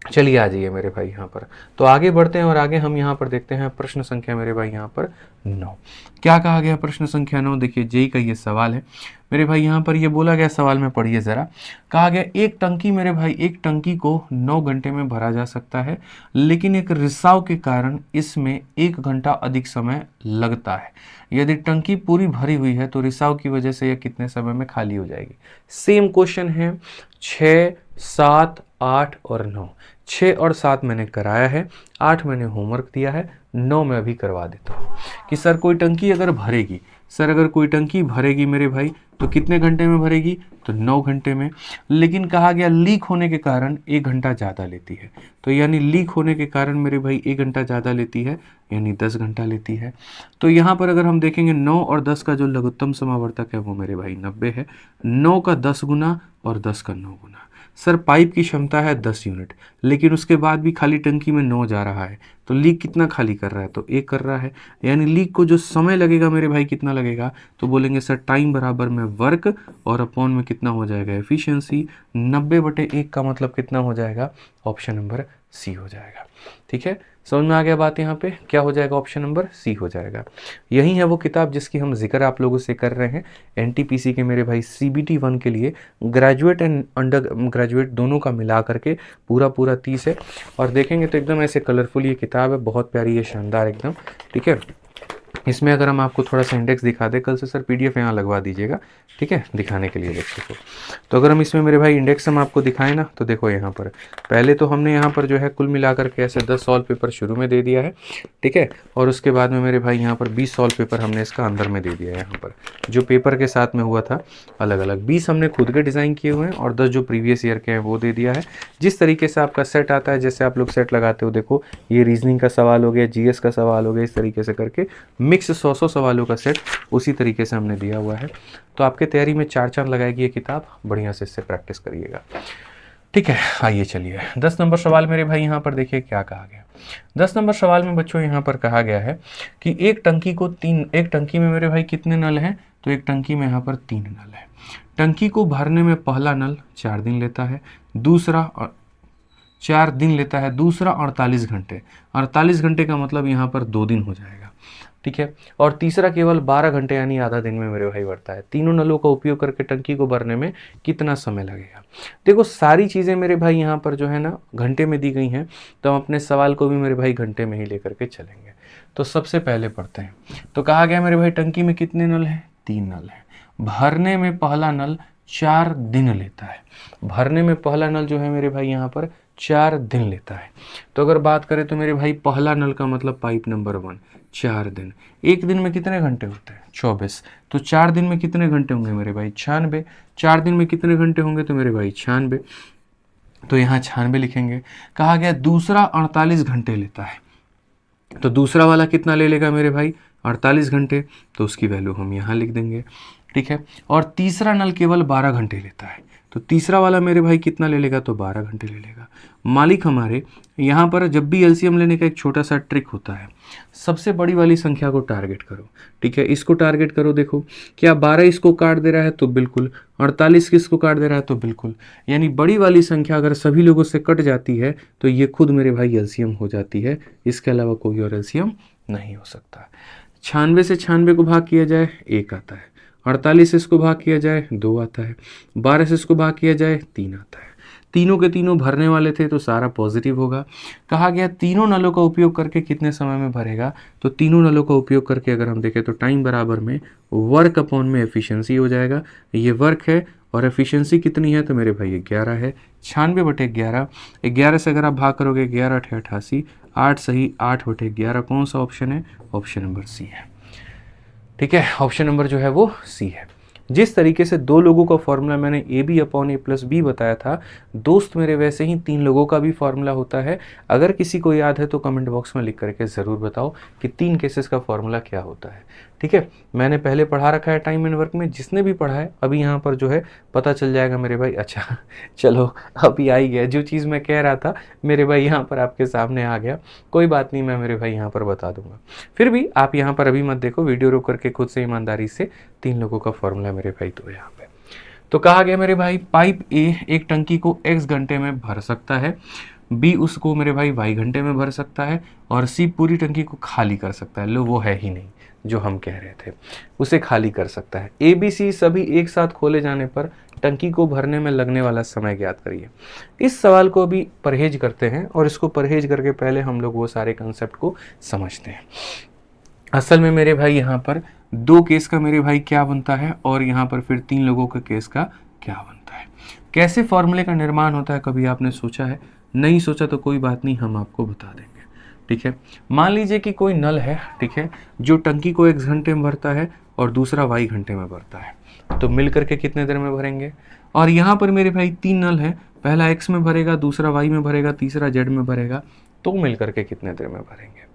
चलिए आ जाइए मेरे भाई यहाँ पर। तो आगे बढ़ते हैं और आगे हम यहाँ पर देखते हैं प्रश्न संख्या मेरे भाई यहाँ पर 9। क्या कहा गया प्रश्न संख्या 9? देखिए जेई का ये सवाल है मेरे भाई। यहाँ पर ये बोला गया सवाल में पढ़िए ज़रा। कहा गया एक टंकी मेरे भाई, एक टंकी को 9 घंटे में भरा जा सकता है, लेकिन एक रिसाव के कारण इसमें 1 घंटा अधिक समय लगता है। यदि टंकी पूरी भरी हुई है तो रिसाव की वजह से यह कितने समय में खाली हो जाएगी? सेम क्वेश्चन है। 6, 7, 8 और 9। 6 और 7 मैंने कराया है, 8 मैंने होमवर्क दिया है, 9 मैं अभी करवा देता हूँ। कि सर कोई टंकी अगर भरेगी, सर अगर कोई टंकी भरेगी मेरे भाई तो कितने घंटे में भरेगी? तो 9 घंटे में। लेकिन कहा गया लीक होने के कारण 1 घंटा ज़्यादा लेती है। तो यानी लीक होने के कारण मेरे भाई 1 घंटा ज़्यादा लेती है, यानी 10 घंटा लेती है। तो यहाँ पर अगर हम देखेंगे 9 और 10 का जो लघुत्तम समावर्तक है वो मेरे भाई 90 है। 9 का 10 गुना और 10 का 9 गुना। सर पाइप की क्षमता है 10 यूनिट, लेकिन उसके बाद भी खाली टंकी में 9 जा रहा है, तो लीक कितना खाली कर रहा है? तो 1 कर रहा है। यानी लीक को जो समय लगेगा मेरे भाई कितना लगेगा? तो बोलेंगे सर टाइम बराबर में वर्क और अपॉन में कितना हो जाएगा? एफिशिएंसी। 90/1 का मतलब कितना हो जाएगा? ऑप्शन नंबर सी हो जाएगा। ठीक है, समझ में आ गया बात? यहाँ पे क्या हो जाएगा? ऑप्शन नंबर सी हो जाएगा। यही है वो किताब जिसकी हम जिक्र आप लोगों से कर रहे हैं। एनटीपीसी के मेरे भाई CBT 1 के लिए ग्रेजुएट एंड अंडर ग्रेजुएट दोनों का मिला करके पूरा 30 है। और देखेंगे तो एकदम ऐसे कलरफुल ये किताब है, बहुत प्यारी है, शानदार एकदम। ठीक है, इसमें अगर हम आपको थोड़ा सा इंडेक्स दिखा दें, कल से सर PDF यहाँ लगवा दीजिएगा, ठीक है, दिखाने के लिए बच्चों को। तो अगर हम इसमें मेरे भाई इंडेक्स हम आपको दिखाएं ना, तो देखो यहाँ पर पहले तो हमने यहाँ पर जो है कुल मिलाकर के ऐसे 10 सॉल्व पेपर शुरू में दे दिया है, ठीक है। और उसके बाद में मेरे भाई यहाँ पर 20 सॉल्व पेपर हमने इसका अंदर में दे दिया है। यहाँ पर जो पेपर के साथ में हुआ था अलग अलग 20 हमने खुद के डिज़ाइन किए हुए हैं और 10 जो प्रीवियस ईयर के हैं वो दे दिया है। जिस तरीके से आपका सेट आता है, जैसे आप लोग सेट लगाते हो, देखो ये रीजनिंग का सवाल हो गया, GS का सवाल हो गया, इस तरीके से करके मिक्स 100 सवालों का सेट उसी तरीके से हमने दिया हुआ है। तो आपके तैयारी में 4 चांद लगाएगी ये किताब, बढ़िया से इससे प्रैक्टिस करिएगा, ठीक है। आइए चलिए 10 नंबर सवाल मेरे भाई यहाँ पर देखिए क्या कहा गया। 10 नंबर सवाल में बच्चों यहाँ पर कहा गया है कि एक टंकी में मेरे भाई कितने नल हैं? तो एक टंकी में यहाँ पर 3 नल है। टंकी को भरने में पहला नल 4 दिन लेता है, दूसरा 4 दिन लेता है, दूसरा 48 घंटे। 48 घंटे का मतलब यहाँ पर 2 दिन हो जाएगा, ठीक है। और तीसरा केवल 12 घंटे यानी आधा दिन में मेरे भाई भरता है। तीनों नलों का उपयोग करके टंकी को भरने में कितना समय लगेगा? देखो सारी चीज़ें मेरे भाई यहाँ पर जो है ना घंटे में दी गई हैं, तो हम अपने सवाल को भी मेरे भाई घंटे में ही लेकर के चलेंगे। तो सबसे पहले पढ़ते हैं। तो कहा गया मेरे भाई टंकी में कितने नल हैं? 3 नल हैं। भरने में पहला नल 4 दिन लेता है। भरने में पहला नल जो है मेरे भाई यहाँ पर 4 दिन लेता है। तो अगर बात करें तो मेरे भाई पहला नल का मतलब पाइप नंबर 1 4 दिन। एक दिन में कितने घंटे होते हैं? 24। तो 4 दिन में कितने घंटे होंगे मेरे भाई? 96। 4 दिन में कितने घंटे होंगे? तो मेरे भाई 96। तो यहाँ 96 लिखेंगे। कहा गया दूसरा 48 घंटे लेता है। तो दूसरा वाला कितना ले लेगा मेरे भाई? 48 घंटे। तो उसकी वैल्यू हम यहाँ लिख देंगे, ठीक है। और तीसरा नल केवल 12 घंटे लेता है। तो तीसरा वाला मेरे भाई कितना ले लेगा? तो 12 घंटे ले लेगा। मालिक हमारे यहाँ पर जब भी LCM लेने का एक छोटा सा ट्रिक होता है, सबसे बड़ी वाली संख्या को टारगेट करो, ठीक है। इसको टारगेट करो। देखो क्या 12 इसको काट दे रहा है? तो बिल्कुल। 48 किसको काट दे रहा है? तो बिल्कुल। यानी बड़ी वाली संख्या अगर सभी लोगों से कट जाती है तो ये खुद मेरे भाई LCM हो जाती है। इसके अलावा कोई और LCM नहीं हो सकता। 96 से 96 को भाग किया जाए 1 आता है। 48 से इसको भाग किया जाए 2 आता है। 12 से इसको भाग किया जाए 3 आता है। तीनों के तीनों भरने वाले थे तो सारा पॉजिटिव होगा। कहा गया तीनों नलों का उपयोग करके कितने समय में भरेगा? तो तीनों नलों का उपयोग करके अगर हम देखें तो टाइम बराबर में वर्क अपॉन में एफिशिएंसी हो जाएगा। ये वर्क है और एफिशिएंसी कितनी है? तो मेरे भाई 11 है। 96/11। 11 से अगर आप भाग करोगे 11 × 88, 8 सही 8/11। कौन सा ऑप्शन है? ऑप्शन नंबर सी है, ठीक है। ऑप्शन नंबर जो है वो सी है। जिस तरीके से 2 लोगों का फॉर्मूला मैंने AB/A+B बताया था, दोस्त मेरे वैसे ही 3 लोगों का भी फॉर्मूला होता है। अगर किसी को याद है तो कमेंट बॉक्स में लिख करके ज़रूर बताओ कि 3 केसेस का फॉर्मूला क्या होता है, ठीक है। मैंने पहले पढ़ा रखा है टाइम एंड वर्क में, जिसने भी पढ़ा है अभी यहाँ पर जो है पता चल जाएगा मेरे भाई। अच्छा चलो अभी आ ही गया, जो चीज़ मैं कह रहा था मेरे भाई यहाँ पर आपके सामने आ गया। कोई बात नहीं, मैं मेरे भाई यहाँ पर बता दूंगा। फिर भी आप यहाँ पर अभी मत देखो, वीडियो रोक करके खुद से ईमानदारी से 3 लोगों का फॉर्मूला मेरे भाई तो यहाँ पे। तो कहा गया मेरे भाई पाइप A एक टंकी को X घंटे में भर सकता है। बी उसको मेरे भाई y घंटे में भर सकता है और सी पूरी टंकी को खाली कर सकता है। लो वो है ही नहीं जो हम कह रहे थे, उसे खाली कर सकता है। ए बी सी सभी एक साथ खोले जाने पर टंकी को भरने में लगने वाला समय ज्ञात करिए। इस सवाल को भी परहेज करते हैं और इसको परहेज करके पहले हम लोग वो सारे कंसेप्ट को समझते हैं। असल में मेरे भाई यहाँ पर 2 केस का मेरे भाई क्या बनता है और यहाँ पर फिर 3 लोगों के केस का क्या बनता है। कैसे फॉर्मूले का निर्माण होता है, कभी आपने सोचा है? नहीं सोचा तो कोई बात नहीं, हम आपको बता देंगे। ठीक है, मान लीजिए कि कोई नल है, ठीक है, जो टंकी को x घंटे में भरता है और दूसरा y घंटे में भरता है, तो मिल करके कितने देर में भरेंगे? और यहाँ पर मेरे भाई 3 नल है, पहला x में भरेगा, दूसरा y में भरेगा, तीसरा z में भरेगा, तो मिल करके कितने देर में भरेंगे?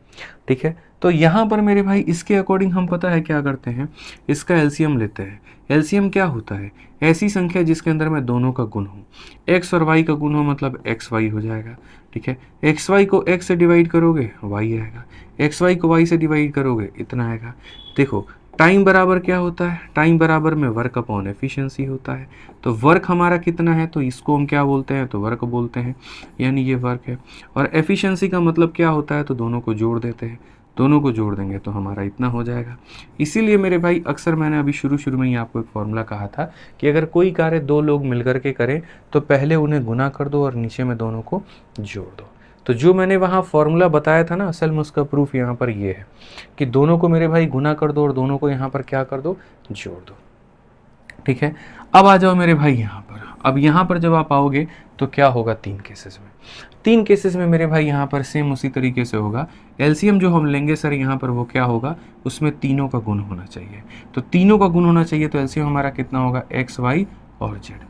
ठीक है, तो यहाँ पर मेरे भाई इसके अकॉर्डिंग हम पता है क्या करते हैं, इसका एलसीएम लेते हैं। एलसीएम क्या होता है? ऐसी संख्या जिसके अंदर में दोनों का गुण हो, x और y का गुण हो, मतलब xy हो जाएगा। ठीक है, xy को x से डिवाइड करोगे y आएगा, xy को y से डिवाइड करोगे इतना आएगा। देखो टाइम बराबर क्या होता है? टाइम बराबर में वर्क अपॉन एफिशिएंसी होता है। तो वर्क हमारा कितना है, तो इसको हम क्या बोलते हैं, तो वर्क बोलते हैं, यानी ये वर्क है। और एफिशिएंसी का मतलब क्या होता है, तो दोनों को जोड़ देते हैं, दोनों को जोड़ देंगे तो हमारा इतना हो जाएगा। इसीलिए मेरे भाई अक्सर मैंने अभी शुरू में ही आपको एक फॉर्मूला कहा था कि अगर कोई कार्य 2 लोग मिलकर के करें तो पहले उन्हें गुना कर दो और नीचे में दोनों को जोड़ दो। तो जो मैंने वहाँ फॉर्मूला बताया था ना, असल में उसका प्रूफ यहाँ पर ये है कि दोनों को मेरे भाई गुना कर दो और दोनों को यहाँ पर क्या कर दो, जोड़ दो। ठीक है, अब आ जाओ मेरे भाई यहाँ पर। अब यहाँ पर जब आप आओगे तो क्या होगा 3 केसेस में? 3 केसेस में मेरे भाई यहाँ पर सेम उसी तरीके से होगा। एलसीएम जो हम लेंगे सर यहाँ पर वो क्या होगा, उसमें तीनों का गुण होना चाहिए। तो तीनों का गुण होना चाहिए, तो एलसीएम हमारा कितना होगा, एक्स वाई और जेड।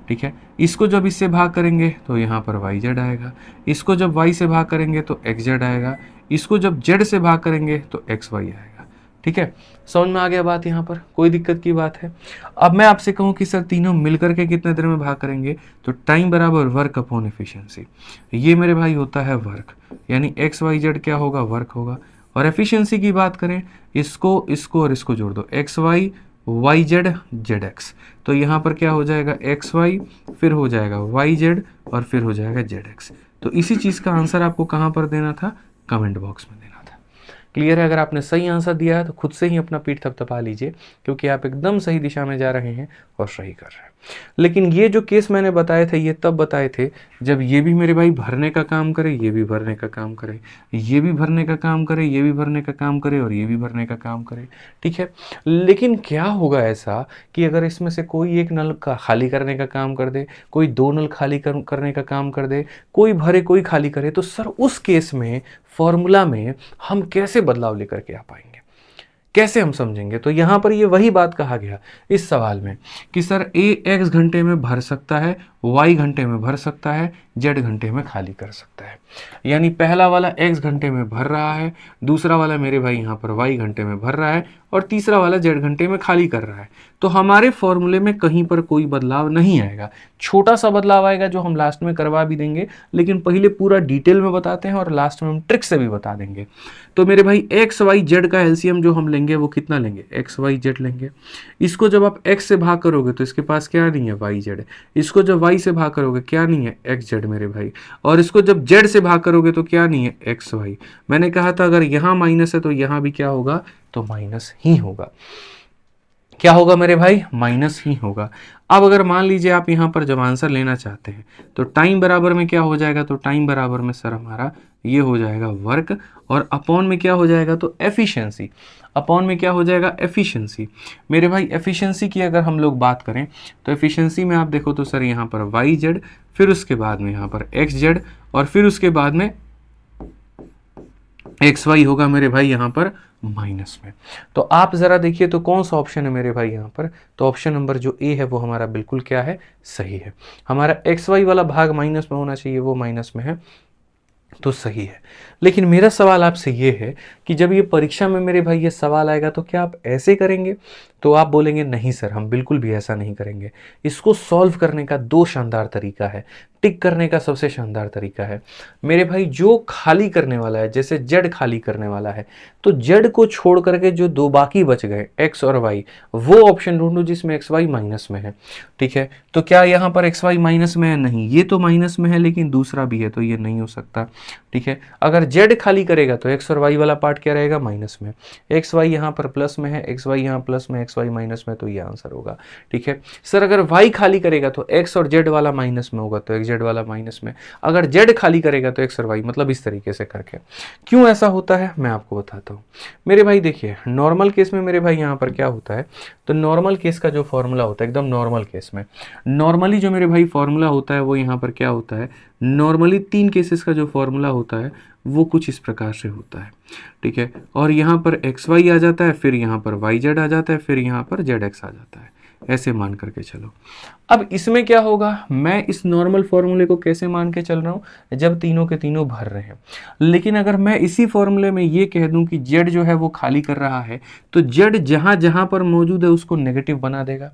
ठीक है, इसको जब इससे भाग करेंगे तो यहाँ पर वाई जेड आएगा, इसको जब वाई से भाग करेंगे तो एक्स जेड आएगा, इसको जब जेड से भाग करेंगे तो एक्स वाई आएगा। ठीक है, समझ में आ गया बात? यहाँ पर कोई दिक्कत की बात है? अब मैं आपसे कहूँ कि सर तीनों मिलकर के कितने देर में भाग करेंगे, तो टाइम बराबर वर्क अपॉन एफिशिएंसी। ये मेरे भाई होता है वर्क, यानी एक्स वाई जेड क्या होगा, वर्क होगा। और एफिशिएंसी की बात करें, इसको इसको और इसको जोड़ दो, X Y Y Z Z X, तो यहाँ पर क्या हो जाएगा, एक्स वाई, फिर हो जाएगा वाई जेड और फिर हो जाएगा जेड एक्स। तो इसी चीज़ का आंसर आपको कहाँ पर देना था, कमेंट बॉक्स में देना था। क्लियर है? अगर आपने सही आंसर दिया है तो खुद से ही अपना पीठ थपथपा लीजिए, क्योंकि आप एकदम सही दिशा में जा रहे हैं और सही कर रहे हैं। लेकिन ये जो केस मैंने बताए थे, ये तब बताए थे जब ये भी मेरे भाई भरने का काम करे, ये भी भरने का काम करे, ये भी भरने का काम करे, ये भी भरने का काम करे और ये भी भरने का काम करे। ठीक है, लेकिन क्या होगा ऐसा कि अगर इसमें से कोई एक नल का खाली करने का काम कर दे, कोई 2 नल खाली करने का काम कर दे, कोई भरे कोई खाली करे, तो सर उस केस में फॉर्मूला में हम कैसे बदलाव लेकर के आ पाएंगे, कैसे हम समझेंगे? तो यहाँ पर ये वही बात कहा गया इस सवाल में कि सर ए एक्स घंटे में भर सकता है, वाई घंटे में भर सकता है, जेड घंटे में खाली कर सकता है। यानी पहला वाला एक्स घंटे में भर रहा है, दूसरा वाला मेरे भाई यहाँ पर वाई घंटे में भर रहा है और तीसरा वाला जेड घंटे में खाली कर रहा है। तो हमारे फॉर्मूले में कहीं पर कोई बदलाव नहीं आएगा, छोटा सा बदलाव आएगा जो हम लास्ट में करवा भी देंगे, लेकिन पहले पूरा डिटेल में बताते हैं और लास्ट में हम ट्रिक से भी बता देंगे। तो मेरे भाई एक्स वाई जेड का एलसीएम जो हम लेंगे वो कितना लेंगे, एक्स वाई जेड लेंगे। इसको जब आप एक्स से भाग करोगे तो इसके पास क्या नहीं है, वाई जेड। इसको जब वाई से भाग करोगे क्या नहीं है, एक्स जेड मेरे भाई। और इसको जब जेड से भाग करोगे तो क्या नहीं है, एक्स वाई। मैंने कहा था अगर यहाँ माइनस है तो यहाँ भी क्या होगा, तो माइनस ही होगा। क्या होगा मेरे भाई, माइनस ही होगा। अब अगर मान लीजिए आप यहाँ पर जब आंसर लेना चाहते हैं तो टाइम बराबर में क्या हो जाएगा, तो टाइम बराबर में सर हमारा ये हो जाएगा वर्क, और अपॉन में क्या हो जाएगा, तो एफिशिएंसी। अपॉन में क्या हो जाएगा, एफिशिएंसी। मेरे भाई एफिशिएंसी की अगर हम लोग बात करें तो एफिशिएंसी में आप देखो तो सर यहाँ पर वाई जेड, फिर उसके बाद में यहाँ पर एक्स जेड और फिर उसके बाद में एक्स वाई होगा मेरे भाई यहाँ पर माइनस में। तो आप जरा देखिए तो कौन सा ऑप्शन है मेरे भाई यहाँ पर, तो ऑप्शन नंबर जो ए है वो हमारा बिल्कुल क्या है, सही है। हमारा एक्स वाई वाला भाग माइनस में होना चाहिए, वो माइनस में है। तो सही है। लेकिन मेरा सवाल आपसे ये है कि जब ये परीक्षा में मेरे भाई ये सवाल आएगा तो क्या आप ऐसे करेंगे? तो आप बोलेंगे नहीं सर, हम बिल्कुल भी ऐसा नहीं करेंगे। इसको सॉल्व करने का दो शानदार तरीका है, टिक करने का सबसे शानदार तरीका है मेरे भाई। जो खाली करने वाला है, जैसे जेड खाली करने वाला है, तो जेड को छोड़ करके जो दो बाकी बच गए एक्स और वाई, वो ऑप्शन ढूंढो जिसमें एक्स वाई माइनस में है। ठीक है, तो क्या यहाँ पर एक्स वाई माइनस में है? नहीं, ये तो माइनस में है लेकिन दूसरा भी है, तो ये नहीं हो सकता। ठीक है, अगर जेड खाली करेगा तो एक्स और वाई वाला पार्ट क्या रहेगा? माइनस में। एक्स वाई यहाँ पर प्लस में है, एक्स वाई यहाँ प्लस में, एक्स वाई माइनस में, तो ये आंसर होगा। ठीक है सर, अगर वाई खाली करेगा तो एक्स और जेड वाला माइनस में होगा, तो एक्स जेड वाला माइनस में। अगर जेड खाली करेगा तो एक्स और वाई, मतलब इस तरीके से करके। क्यों ऐसा होता है मैं आपको बताता हूँ मेरे भाई। देखिए नॉर्मल केस में मेरे भाई यहाँ पर क्या होता है, तो नॉर्मल केस का जो फॉर्मूला होता है, एकदम नॉर्मल केस में नॉर्मली जो मेरे भाई फॉर्मूला होता है वो यहाँ पर क्या होता है, नॉर्मली 3 केसेस का जो फॉर्मूला होता है वो कुछ इस प्रकार से होता है। ठीक है, और यहाँ पर एक्स वाई आ जाता है, फिर यहाँ पर वाई जेड आ जाता है, फिर यहाँ पर जेड एक्स आ जाता है, ऐसे मान करके चलो। अब इसमें क्या होगा, मैं इस नॉर्मल फॉर्मूले को कैसे मान के चल रहा हूँ, जब तीनों के तीनों भर रहे हैं। लेकिन अगर मैं इसी फॉर्मूले में ये कह दूं कि जेड जो है वो खाली कर रहा है, तो जेड जहां जहां पर मौजूद है उसको नेगेटिव बना देगा।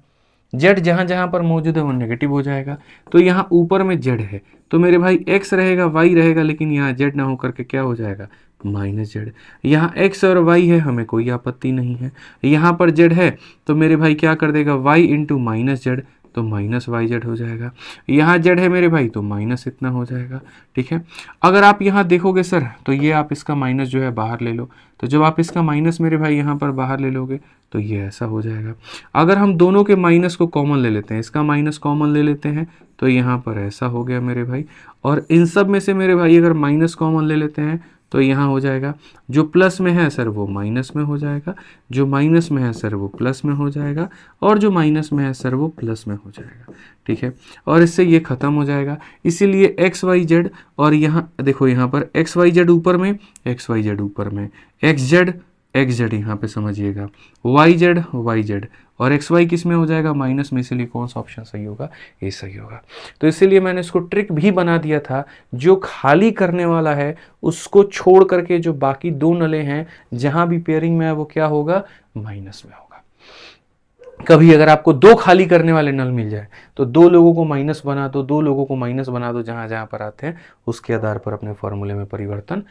जेड जहां जहां पर मौजूद है वो नेगेटिव हो जाएगा। तो यहाँ ऊपर में जेड है तो मेरे भाई एक्स रहेगा, वाई रहेगा, लेकिन यहाँ जेड ना होकर के क्या हो जाएगा, माइनस जेड। यहाँ एक्स और वाई है, हमें कोई आपत्ति नहीं है। यहाँ पर जेड है तो मेरे भाई क्या कर देगा, वाई इंटू माइनस जेड, तो माइनस वाई जेड हो जाएगा। यहाँ जेड है मेरे भाई तो माइनस इतना हो जाएगा। ठीक है, अगर आप यहाँ देखोगे सर तो ये आप इसका माइनस जो है बाहर ले लो, तो जब आप इसका माइनस मेरे भाई यहाँ पर बाहर ले लोगे तो ये ऐसा हो जाएगा। अगर हम दोनों के माइनस को कॉमन ले लेते हैं, इसका माइनस कॉमन ले लेते हैं, तो यहाँ पर ऐसा हो गया मेरे भाई। और इन सब में से मेरे भाई अगर माइनस कॉमन ले लेते हैं तो यहाँ हो जाएगा, जो प्लस में है सर वो माइनस में हो जाएगा, जो माइनस में है सर वो प्लस में हो जाएगा, और जो माइनस में है सर वो प्लस में हो जाएगा। ठीक है, और इससे ये खत्म हो जाएगा। इसीलिए एक्स वाई जेड, और यहाँ देखो यहाँ पर एक्स वाई जेड ऊपर में, एक्स वाई जेड ऊपर में, एक्स जेड यहाँ पे समझिएगा, वाई जेड, और एक्स वाई किस में हो जाएगा, माइनस में। इसीलिए कौन सा ऑप्शन सही होगा, ये सही होगा। तो इसीलिए मैंने इसको ट्रिक भी बना दिया था, जो खाली करने वाला है उसको छोड़ करके जो बाकी दो नले हैं जहां भी पेयरिंग में है वो क्या होगा, माइनस में होगा। कभी अगर आपको दो खाली करने वाले नल मिल जाए तो दो लोगों को माइनस बना दो, दो लोगों को माइनस बना दो, जहां जहां पर आते हैं उसके आधार पर अपने फॉर्मूले में परिवर्तन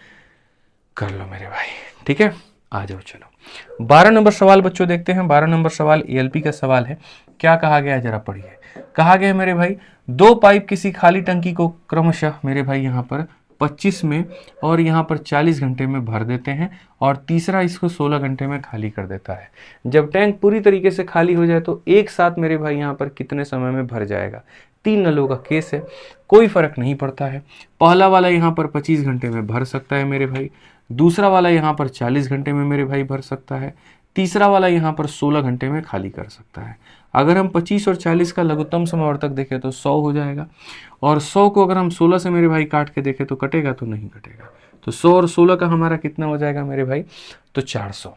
कर लो मेरे भाई। ठीक है, आ जाओ चलो 12 नंबर सवाल बच्चों देखते हैं। 12 नंबर सवाल एएलपी का सवाल है। क्या कहा गया है जरा पढ़िए। कहा गया है मेरे भाई, दो पाइप किसी खाली टंकी को क्रमशः मेरे भाई यहाँ पर 25 में और यहाँ पर 40 घंटे में भर देते हैं, और तीसरा इसको 16 घंटे में खाली कर देता है। जब टैंक पूरी तरीके से खाली हो जाए तो एक साथ मेरे भाई यहाँ पर कितने समय में भर जाएगा। 3 नलों का केस है, कोई फर्क नहीं पड़ता है। पहला वाला यहाँ पर 25 घंटे में भर सकता है मेरे भाई, दूसरा वाला यहाँ पर 40 घंटे में मेरे भाई भर सकता है, तीसरा वाला यहाँ पर 16 घंटे में खाली कर सकता है। अगर हम 25 और 40 का लघुत्तम समावर्तक देखें तो 100 हो जाएगा, और 100 को अगर हम 16 से मेरे भाई काट के देखें तो कटेगा, तो नहीं कटेगा। तो 100 और 16 का हमारा कितना हो जाएगा मेरे भाई, तो 400।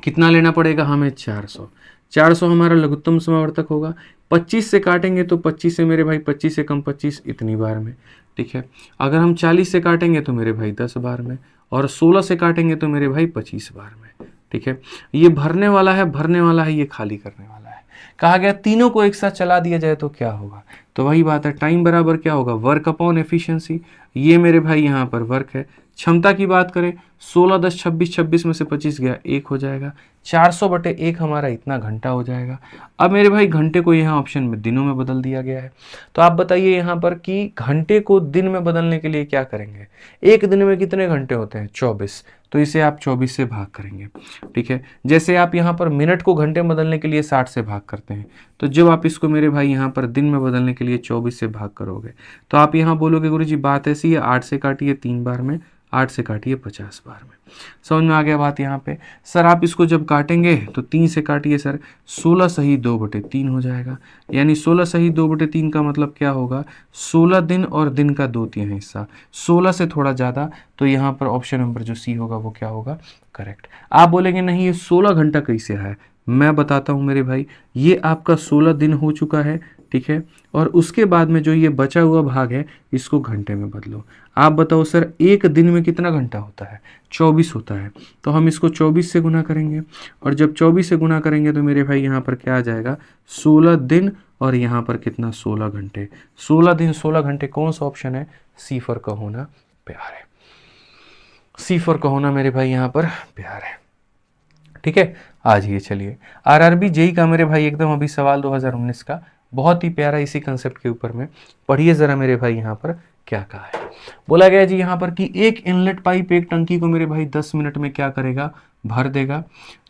कितना लेना पड़ेगा हमें, 400। 400 हमारा लघुत्तम समावर्तक होगा। 25 से काटेंगे तो 25 से मेरे भाई 25 से कम 25 इतनी बार में। ठीक है, अगर हम 40 से काटेंगे तो मेरे भाई 10 बार में, और 16 से काटेंगे तो मेरे भाई 25 बार में। ठीक है, ये भरने वाला है, ये खाली करने वाला है। कहा गया तीनों को एक साथ चला दिया जाए तो क्या होगा, तो वही बात है, टाइम बराबर क्या होगा, वर्क अपॉन एफिशिएंसी। ये मेरे भाई यहाँ पर वर्क है। क्षमता की बात करें, 16 10 26, 26 में से 25 गया, 1 हो जाएगा। 400/1 हमारा इतना घंटा हो जाएगा। अब मेरे भाई घंटे को यहाँ ऑप्शन में दिनों में बदल दिया गया है। तो आप बताइए यहाँ पर कि घंटे को दिन में बदलने के लिए क्या करेंगे। एक दिन में कितने घंटे होते हैं, 24, तो इसे आप 24 से भाग करेंगे। ठीक है, जैसे आप यहाँ पर मिनट को घंटे में बदलने के लिए 60 से भाग करते हैं, तो जब आप इसको मेरे भाई यहाँ पर दिन में बदलने के लिए 24 से भाग करोगे तो आप यहाँ बोलोगे गुरुजी बात ऐसी है, 8 से काटिए 3 बार में, 8 से काटिए 50 बार में। समझ में आ गया बात यहाँ पे। सर आप इसको जब काटेंगे तो 3 से काटिए सर, 16 सही 2/3 हो जाएगा। यानी 16 सही 2/3 का मतलब क्या होगा, 16 दिन और दिन का 2/3 हिस्सा, 16 से थोड़ा ज़्यादा। तो यहाँ पर ऑप्शन नंबर जो सी होगा वो क्या होगा, करेक्ट। आप बोलेंगे नहीं ये 16 घंटा कैसे है, मैं बताता हूँ मेरे भाई, ये आपका 16 दिन हो चुका है, ठीक है। और उसके बाद में जो ये बचा हुआ भाग है इसको घंटे में बदलो। आप बताओ सर, एक दिन में कितना घंटा होता है? 24 होता है। तो हम इसको 24 से गुना करेंगे, और जब 24 से गुना करेंगे तो मेरे भाई यहाँ पर क्या आ जाएगा? 16 दिन, और यहाँ पर कितना? 16 घंटे। 16 दिन 16 घंटे, कौन सा ऑप्शन है? सी फॉर का होना प्यार है। सी फॉर का होना मेरे भाई यहाँ पर प्यार है, ठीक है। आज ये चलिए आरआरबी जेई का मेरे भाई एकदम अभी सवाल 2019 का, बहुत ही प्यारा, इसी कंसेप्ट के ऊपर में पढ़िए जरा मेरे भाई यहाँ पर क्या कहा है। बोला गया जी यहाँ पर कि एक इनलेट पाइप एक टंकी को मेरे भाई 10 मिनट में क्या करेगा? भर देगा।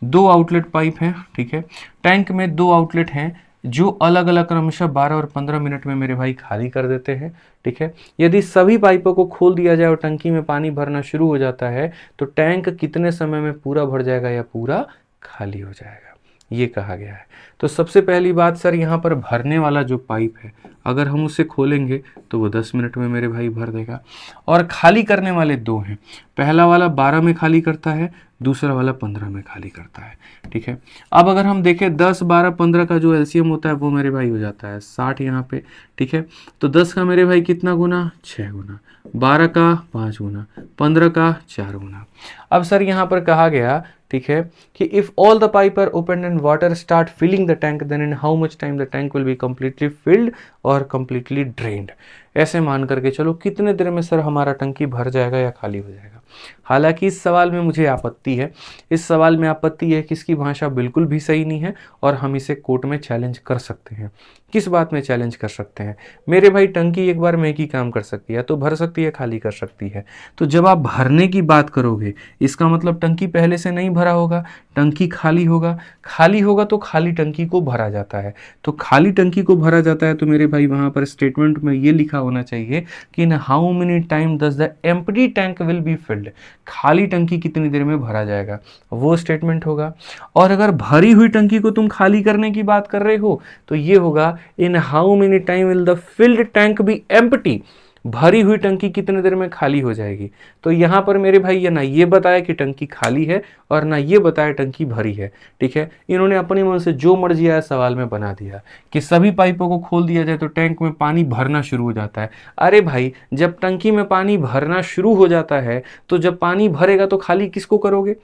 2 आउटलेट पाइप हैं, ठीक है। टैंक में 2 आउटलेट हैं जो अलग अलग क्रमशः 12 और 15 मिनट में मेरे भाई खाली कर देते हैं, ठीक है। यदि सभी पाइपों को खोल दिया जाए और टंकी में पानी भरना शुरू हो जाता है तो टैंक कितने समय में पूरा भर जाएगा या पूरा खाली हो जाएगा? ये कहा गया है। तो सबसे पहली बात सर, यहाँ पर भरने वाला जो पाइप है अगर हम उसे खोलेंगे तो वो 10 मिनट में मेरे भाई भर देगा। और खाली करने वाले 2 हैं, पहला वाला 12 में खाली करता है, दूसरा वाला 15 में खाली करता है, ठीक है। अब अगर हम देखें 10, 12, 15 का जो एलसीएम होता है वो मेरे भाई हो जाता है 60 यहाँ पे, ठीक है। तो 10 का मेरे भाई कितना गुना? 6 गुना। 12 का 5 गुना। 15 का 4 गुना। अब सर यहाँ पर कहा गया, ठीक है, कि if all the pipe are open and water start filling the tank then in how much time the tank will be completely filled और कंप्लीटली ड्रेन्ड। ऐसे मान करके चलो कितने देर में सर हमारा टंकी भर जाएगा या खाली हो जाएगा। हालांकि इस सवाल में मुझे आपत्ति है, इस सवाल में आपत्ति है कि इसकी भाषा बिल्कुल भी सही नहीं है और हम इसे कोर्ट में चैलेंज कर सकते हैं। किस बात में चैलेंज कर सकते हैं? मेरे भाई टंकी एक बार में एक ही काम कर सकती है, तो भर सकती है, खाली कर सकती है। तो जब आप भरने की बात करोगे इसका मतलब टंकी पहले से नहीं भरा होगा, टंकी खाली होगा। खाली होगा तो खाली टंकी को भरा जाता है, तो खाली टंकी को भरा जाता है तो मेरे भाई वहां पर स्टेटमेंट में ये लिखा होना चाहिए कि in how many time does the empty tank will be filled. खाली टंकी कितनी देर में भरा जाएगा, वो स्टेटमेंट होगा। और अगर भरी हुई टंकी को तुम खाली करने की बात कर रहे हो तो ये होगा in how many time will the field tank B empty. भरी हुई टंकी कितने देर में खाली हो जाएगी। तो यहां पर मेरे भाई ये ना ये बताया कि टंकी खाली है और ना ये बताया टंकी भरी है, ठीक है। इन्होंने अपने मन से जो मर्जी आया सवाल में बना दिया कि सभी पाइपों को खोल दिया जाए तो टैंक में पानी भरना शुरू हो जाता है। अरे भाई, जब टंकी में पानी भरना शुरू हो जाता है तो जब पानी भरेगा तो खाली किसको करोगे?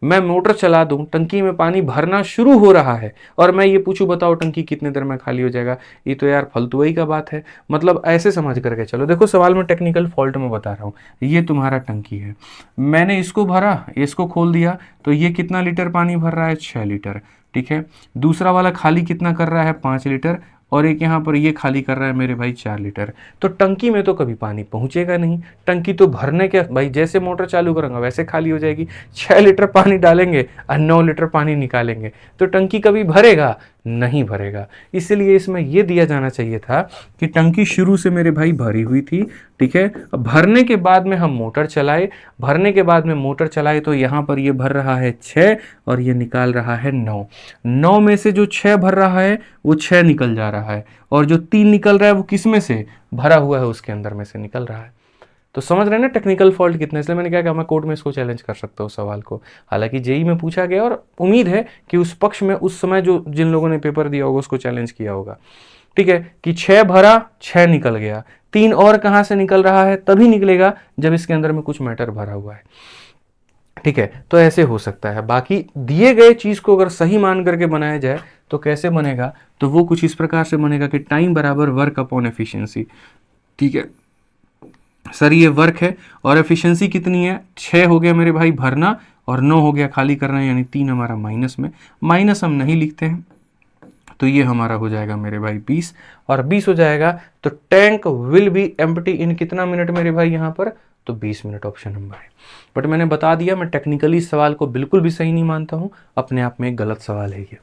मैं मोटर चला दूं, टंकी में पानी भरना शुरू हो रहा है और मैं ये पूछूं बताओ टंकी कितने देर में खाली हो जाएगा, ये तो यार फालतूई का बात है। मतलब ऐसे समझ करके चलो। देखो सवाल में टेक्निकल फॉल्ट में बता रहा हूँ, ये तुम्हारा टंकी है, मैंने इसको भरा, इसको खोल दिया तो ये कितना लीटर पानी भर रहा है? 6 लीटर, ठीक है। दूसरा वाला खाली कितना कर रहा है? 5 लीटर। और एक यहाँ पर ये खाली कर रहा है मेरे भाई 4 लीटर। तो टंकी में तो कभी पानी पहुंचेगा नहीं, टंकी तो भरने के भाई जैसे मोटर चालू करूंगा वैसे खाली हो जाएगी। 6 लीटर पानी डालेंगे और 9 लीटर पानी निकालेंगे तो टंकी कभी भरेगा? नहीं भरेगा। इसलिए इसमें यह दिया जाना चाहिए था कि टंकी शुरू से मेरे भाई भरी हुई थी, ठीक है। भरने के बाद में हम मोटर चलाए, भरने के बाद में मोटर चलाए तो यहाँ पर ये भर रहा है 6 और ये निकाल रहा है 9। 9 में से जो 6 भर रहा है वो 6 निकल जा रहा है और जो 3 निकल रहा है वो किस में से? भरा हुआ है उसके अंदर में से निकल रहा है। तो समझ रहे हैं ना टेक्निकल फॉल्ट कितने। इसलिए मैंने कहा कि मैं कोर्ट में इसको चैलेंज कर सकता हूँ सवाल को। हालांकि जेई में पूछा गया और उम्मीद है कि उस पक्ष में उस समय जो जिन लोगों ने पेपर दिया होगा उसको चैलेंज किया होगा, ठीक है, कि 6 भरा 6 निकल गया, 3 और कहां से निकल रहा है? तभी निकलेगा जब इसके अंदर में कुछ मैटर भरा हुआ है, ठीक है। तो ऐसे हो सकता है। बाकी दिए गए चीज को अगर सही मान करके बनाया जाए तो कैसे बनेगा? तो वो कुछ इस प्रकार से बनेगा कि टाइम बराबर वर्क अपॉन एफिशिएंसी, ठीक है। सर ये वर्क है और एफिशिएंसी कितनी है? 6 हो गया मेरे भाई भरना और 9 हो गया खाली करना, यानी 3 हमारा माइनस में। माइनस हम नहीं लिखते हैं तो ये हमारा हो जाएगा मेरे भाई 20 और 20 हो जाएगा तो टैंक विल बी एम्प्टी इन कितना मिनट मेरे भाई यहाँ पर? तो 20 मिनट ऑप्शन नंबर है। बट मैंने बता दिया मैं टेक्निकली सवाल को बिल्कुल भी सही नहीं मानता हूँ, अपने आप में एक गलत सवाल है ये,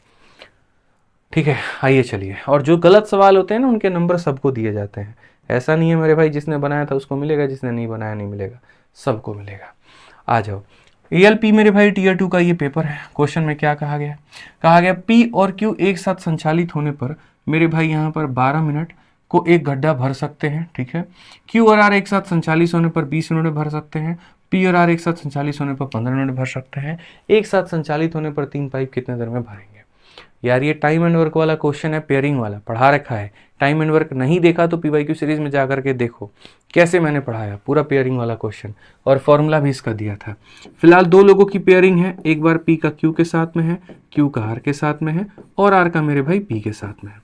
ठीक है। आइए चलिए, और जो गलत सवाल होते हैं ना उनके नंबर सबको दिए जाते हैं। ऐसा नहीं है मेरे भाई जिसने बनाया था उसको मिलेगा, जिसने नहीं बनाया नहीं मिलेगा, सबको मिलेगा। आ जाओ। एएलपी मेरे भाई टीयर 2 का ये पेपर है। क्वेश्चन में क्या कहा गया? कहा गया पी और क्यू एक साथ संचालित होने पर मेरे भाई यहाँ पर 12 मिनट को एक गड्ढा भर सकते हैं, ठीक है। क्यू और आर एक साथ संचालित होने पर 20 मिनट भर सकते हैं। पी और आर एक साथ संचालित होने पर 15 मिनट भर सकते हैं। एक साथ संचालित होने पर 3 पाइप कितने देर में भरेंगे? यार ये टाइम एंड वर्क वाला क्वेश्चन है, पेयरिंग वाला पढ़ा रखा है। टाइम एंड वर्क नहीं देखा तो पीवाईक्यू सीरीज में जा करके देखो कैसे मैंने पढ़ाया, पूरा पेयरिंग वाला क्वेश्चन और फॉर्मूला भी इसका दिया था। फिलहाल दो लोगों की पेयरिंग है, एक बार पी का क्यू के साथ में है, क्यू का आर के साथ में है और आर का मेरे भाई पी के साथ में है।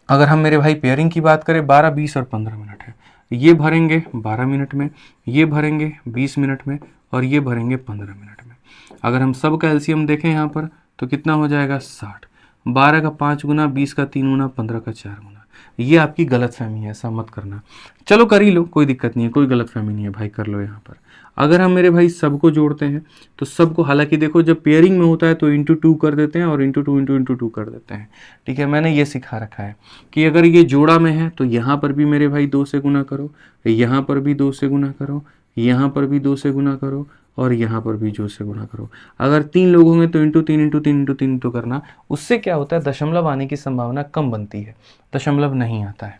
अगर हम मेरे भाई पेयरिंग की बात करें 12, 20 और 15 मिनट है। ये भरेंगे 12 मिनट में, ये भरेंगे 20 मिनट में और ये भरेंगे 15 मिनट में। अगर हम सब का एलसीएम देखें यहाँ पर तो कितना हो जाएगा 60। 12 का 5 गुना, 20 का 3 गुना, 15 का 4 गुना। ये आपकी गलत फहमी है, ऐसा मत करना। चलो कर ही लो, कोई दिक्कत नहीं है, कोई गलत फहमी नहीं है भाई, कर लो यहाँ पर। अगर हम मेरे भाई सबको जोड़ते हैं तो सबको, हालांकि देखो जब पेयरिंग में होता है तो इंटू 2 कर देते हैं और इंटू 2 इंटू 2 कर देते हैं, ठीक है। मैंने ये सिखा रखा है कि अगर ये जोड़ा में है तो यहाँ पर भी मेरे भाई 2 से गुना करो, यहाँ पर भी 2 से गुना करो, यहाँ पर भी 2 से गुना करो और यहाँ पर भी 2 से गुना करो। अगर 3 लोग होंगे तो इंटू 3 इंटू 3 इंटू 3 तो करना। उससे क्या होता है, दशमलव आने की संभावना कम बनती है, दशमलव नहीं आता है।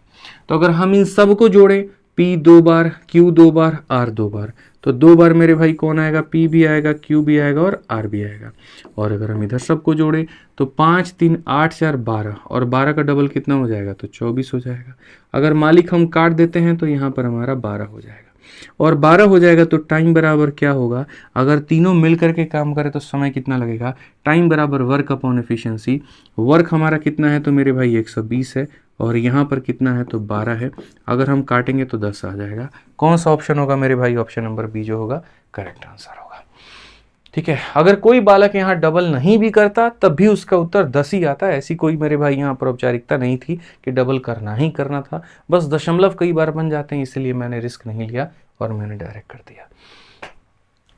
तो अगर हम इन सब को जोड़े, P 2 बार, Q 2 बार, R 2 बार, तो 2 बार मेरे भाई कौन आएगा, P भी आएगा, Q भी आएगा और R भी आएगा। और अगर हम इधर सबको जोड़े तो 5 3 8 4 12 और 12 का डबल कितना हो जाएगा, तो 24 हो जाएगा। अगर मालिक हम काट देते हैं तो यहाँ पर हमारा 12 हो जाएगा और 12 हो जाएगा तो टाइम बराबर क्या होगा, अगर तीनों मिल करके काम करें तो समय कितना लगेगा, टाइम बराबर वर्क अपॉन एफिशिएंसी। वर्क हमारा कितना है तो मेरे भाई 120 है और यहाँ पर कितना है तो 12 है। अगर हम काटेंगे तो 10 आ जाएगा। कौन सा ऑप्शन होगा मेरे भाई, ऑप्शन नंबर बी जो होगा करेक्ट आंसर होगा, ठीक है। अगर कोई बालक यहाँ डबल नहीं भी करता तब भी उसका उत्तर 10 ही आता है। ऐसी कोई मेरे भाई यहाँ पर औपचारिकता नहीं थी कि डबल करना ही करना था, बस दशमलव कई बार बन जाते हैं इसलिए मैंने रिस्क नहीं लिया और मैंने डायरेक्ट कर दिया,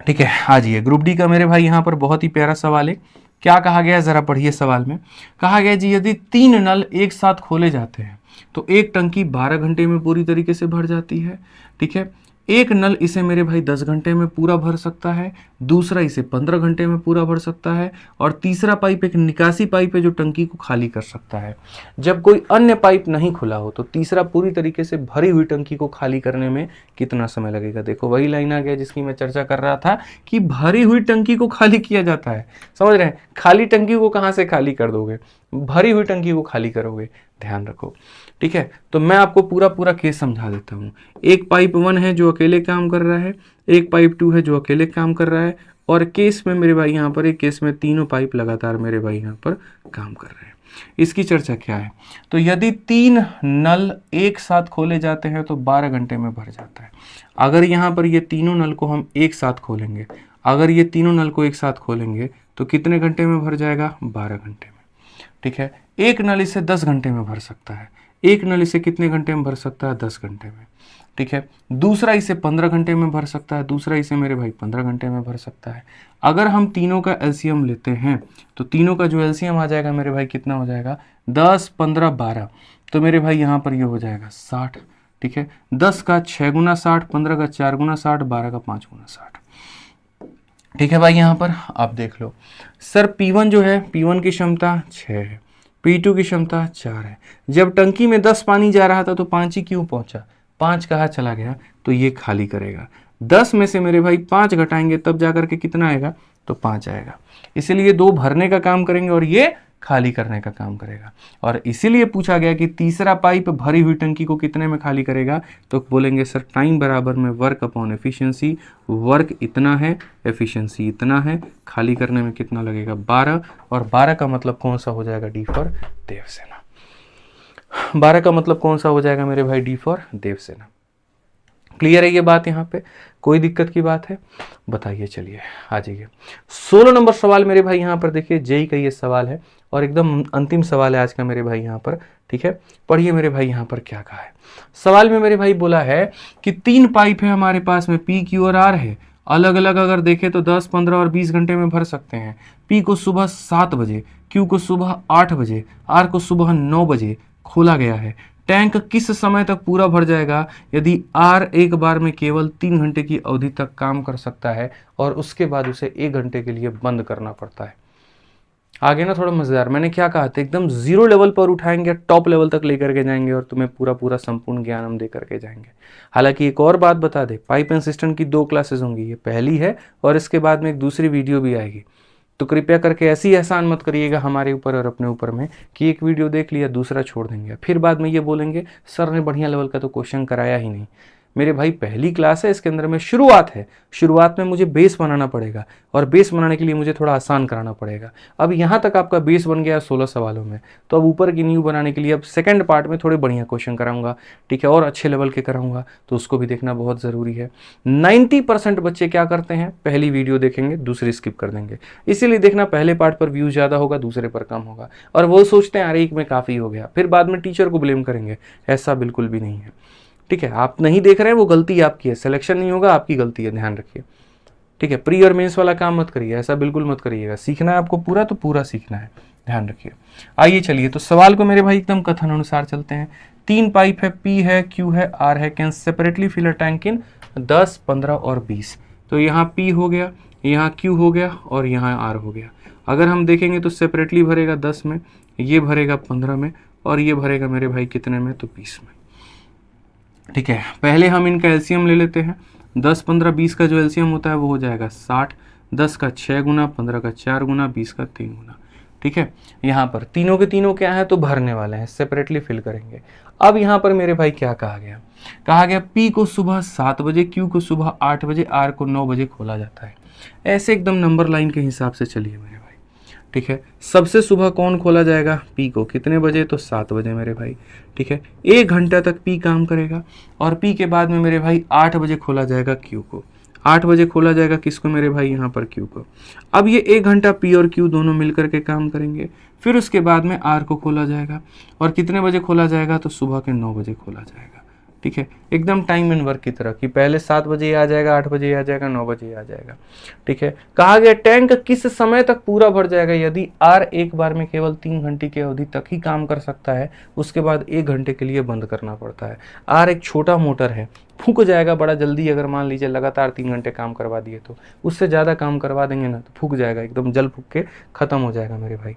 ठीक है। आ जाइए ग्रुप डी का मेरे भाई यहाँ पर बहुत ही प्यारा सवाल है। क्या कहा गया है जरा पढ़िए। सवाल में कहा गया जी, यदि 3 नल एक साथ खोले जाते हैं तो एक टंकी 12 घंटे में पूरी तरीके से भर जाती है, ठीक है। एक नल इसे मेरे भाई 10 घंटे में पूरा भर सकता है, दूसरा इसे 15 घंटे में पूरा भर सकता है और तीसरा पाइप एक निकासी पाइप है जो टंकी को खाली कर सकता है। जब कोई अन्य पाइप नहीं खुला हो तो तीसरा पूरी तरीके से भरी हुई टंकी को खाली करने में कितना समय लगेगा। देखो वही लाइन आ गया जिसकी मैं चर्चा कर रहा था कि भरी हुई टंकी को खाली किया जाता है, समझ रहे हैं। खाली टंकी को कहाँ से खाली कर दोगे, भरी हुई टंकी को खाली करोगे, ध्यान रखो, ठीक है। तो मैं आपको पूरा केस समझा देता हूँ। एक पाइप 1 है जो अकेले काम कर रहा है, एक पाइप 2 है जो अकेले काम कर रहा है और केस में मेरे भाई यहाँ पर एक केस में तीनों पाइप लगातार मेरे भाई यहाँ पर काम कर रहे हैं। इसकी चर्चा क्या है, तो यदि 3 नल एक साथ खोले जाते हैं तो 12 घंटे में भर जाता है। अगर यहाँ पर ये तीनों नल को हम एक साथ खोलेंगे, अगर ये तीनों नल को एक साथ खोलेंगे तो कितने घंटे में भर जाएगा, 12 घंटे में, ठीक है। एक नल इसे 10 घंटे में भर सकता है, एक नल इसे कितने घंटे में भर सकता है, 10 घंटे में, ठीक है। दूसरा इसे 15 घंटे में भर सकता है, दूसरा इसे मेरे भाई 15 घंटे में भर सकता है। अगर हम तीनों का एलसीएम लेते हैं तो तीनों का जो एलसीएम आ जाएगा मेरे भाई कितना हो जाएगा, 10 15 12, तो मेरे भाई यहाँ पर ये हो जाएगा 60, ठीक है। 10 का 6 गुना 60, 15 का 4 गुना 60, 12 का 5 गुना 60, ठीक है भाई। यहाँ पर आप देख लो सर, P1 जो है, P1 की क्षमता 6 है, P2 की क्षमता 4 है। जब टंकी में 10 पानी जा रहा था तो 5 ही क्यों पहुंचा, 5 कहाँ चला गया, तो ये खाली करेगा। 10 में से मेरे भाई 5 घटाएंगे तब जाकर के कितना आएगा, तो 5 आएगा। इसीलिए 2 भरने का काम करेंगे और ये खाली करने का काम करेगा। और इसीलिए पूछा गया कि तीसरा पाइप भरी हुई टंकी को कितने में खाली करेगा, तो बोलेंगे सर टाइम बराबर में वर्क अपॉन एफिशिएंसी। वर्क इतना है, एफिशिएंसी इतना है, खाली करने में कितना लगेगा, 12। और 12 का मतलब कौन सा हो जाएगा, डी फॉर देवसेना। 12 का मतलब कौन सा हो जाएगा मेरे भाई, डी फॉर देवसेना। क्लियर है ये बात, यहाँ पे कोई दिक्कत की बात है, बताइए। चलिए आ जाइए 16 नंबर सवाल मेरे भाई यहाँ पर देखिए, जेई का ये सवाल है और एकदम अंतिम सवाल है आज का मेरे भाई यहाँ पर, ठीक है। पढ़िए मेरे भाई यहाँ पर क्या कहा है। सवाल में मेरे भाई बोला है कि 3 पाइप है हमारे पास में, P, Q और R है। अलग अलग अगर देखें तो 10 15 और 20 घंटे में भर सकते हैं। P को सुबह 7 बजे, Q को सुबह 8 बजे, R को सुबह 9 बजे खोला गया है। टैंक किस समय तक पूरा भर जाएगा, यदि R एक बार में केवल 3 घंटे की अवधि तक काम कर सकता है और उसके बाद उसे 1 घंटे के लिए बंद करना पड़ता है। आगे ना थोड़ा मजेदार, मैंने क्या कहा था, एकदम 0 लेवल पर उठाएंगे, टॉप लेवल तक लेकर के जाएंगे और तुम्हें पूरा संपूर्ण ज्ञान हम दे करके जाएंगे। हालांकि एक और बात बता दे, पाइप एंड सिस्टम की 2 क्लासेस होंगी, ये पहली है और इसके बाद में एक दूसरी वीडियो भी आएगी, तो कृपया करके ऐसी एहसान मत करिएगा हमारे ऊपर और अपने ऊपर में कि एक वीडियो देख लिया दूसरा छोड़ देंगे, फिर बाद में ये बोलेंगे सर ने बढ़िया लेवल का तो क्वेश्चन कराया ही नहीं। मेरे भाई पहली क्लास है, इसके अंदर में शुरुआत है, शुरुआत में मुझे बेस बनाना पड़ेगा और बेस बनाने के लिए मुझे थोड़ा आसान कराना पड़ेगा। अब यहाँ तक आपका बेस बन गया 16 सवालों में, तो अब ऊपर की नींव बनाने के लिए अब सेकंड पार्ट में थोड़े बढ़िया क्वेश्चन कराऊंगा, ठीक है, और अच्छे लेवल के कराऊंगा, तो उसको भी देखना बहुत ज़रूरी है। 90% बच्चे क्या करते हैं, पहली वीडियो देखेंगे दूसरी स्किप कर देंगे, इसीलिए देखना पहले पार्ट पर व्यूज़ ज़्यादा होगा, दूसरे पर कम होगा, और वो सोचते हैं अरे एक में काफ़ी हो गया, फिर बाद में टीचर को ब्लेम करेंगे। ऐसा बिल्कुल भी नहीं है, ठीक है। आप नहीं देख रहे हैं वो गलती आपकी है, सिलेक्शन नहीं होगा आपकी गलती है, ध्यान रखिए, ठीक है। प्री और मेंस वाला काम मत करिए, ऐसा बिल्कुल मत करिएगा। सीखना है आपको पूरा तो पूरा सीखना है, ध्यान रखिए। आइए चलिए, तो सवाल को मेरे भाई एकदम कथन अनुसार चलते हैं। 3 पाइप है, पी है, क्यू है, आर है, can separately fill a tank in 10, 15 और 20। तो यहाँ पी हो गया, यहाँ क्यू हो गया और यहाँ आर हो गया। अगर हम देखेंगे तो सेपरेटली भरेगा 10 में, ये भरेगा 15 में और ये भरेगा मेरे भाई कितने में, तो 20 में, ठीक है। पहले हम इनका एलसीएम ले लेते हैं। 10, 15, 20 का जो एलसीएम होता है वो हो जाएगा 60। 10 का 6 गुना, 15 का 4 गुना, 20 का 3 गुना, ठीक है। यहाँ पर तीनों के तीनों क्या है, तो भरने वाले हैं, सेपरेटली फिल करेंगे। अब यहाँ पर मेरे भाई क्या कहा गया, कहा गया पी को सुबह 7 बजे, क्यू को सुबह 8 बजे, आर को 9 बजे खोला जाता है। ऐसे एकदम नंबर लाइन के हिसाब से चलिए मेरे भाई, ठीक है। सबसे सुबह कौन खोला जाएगा, पी को, कितने बजे, तो 7 बजे मेरे भाई, ठीक है। 1 घंटा तक पी काम करेगा और पी के बाद में मेरे भाई 8 बजे खोला जाएगा क्यू को। 8 बजे खोला जाएगा किसको मेरे भाई, यहाँ पर क्यू को। अब ये 1 घंटा पी और क्यू दोनों मिलकर के काम करेंगे। फिर उसके बाद में आर को खोला जाएगा और कितने बजे खोला जाएगा, तो सुबह के 9 बजे खोला जाएगा, ठीक है। एकदम टाइम एंड वर्क की तरह कि पहले 7 बजे आ जाएगा, 8 बजे आ जाएगा, 9 बजे आ जाएगा, ठीक है। कहा गया टैंक किस समय तक पूरा भर जाएगा, यदि आर एक बार में केवल 3 घंटे की अवधि तक ही काम कर सकता है, उसके बाद 1 घंटे के लिए बंद करना पड़ता है। आर एक छोटा मोटर है, फूक जाएगा बड़ा जल्दी, अगर मान लीजिए लगातार 3 घंटे काम करवा दिए तो। उससे ज़्यादा काम करवा देंगे ना तो फूक जाएगा, एकदम जल फूक के ख़त्म हो जाएगा मेरे भाई,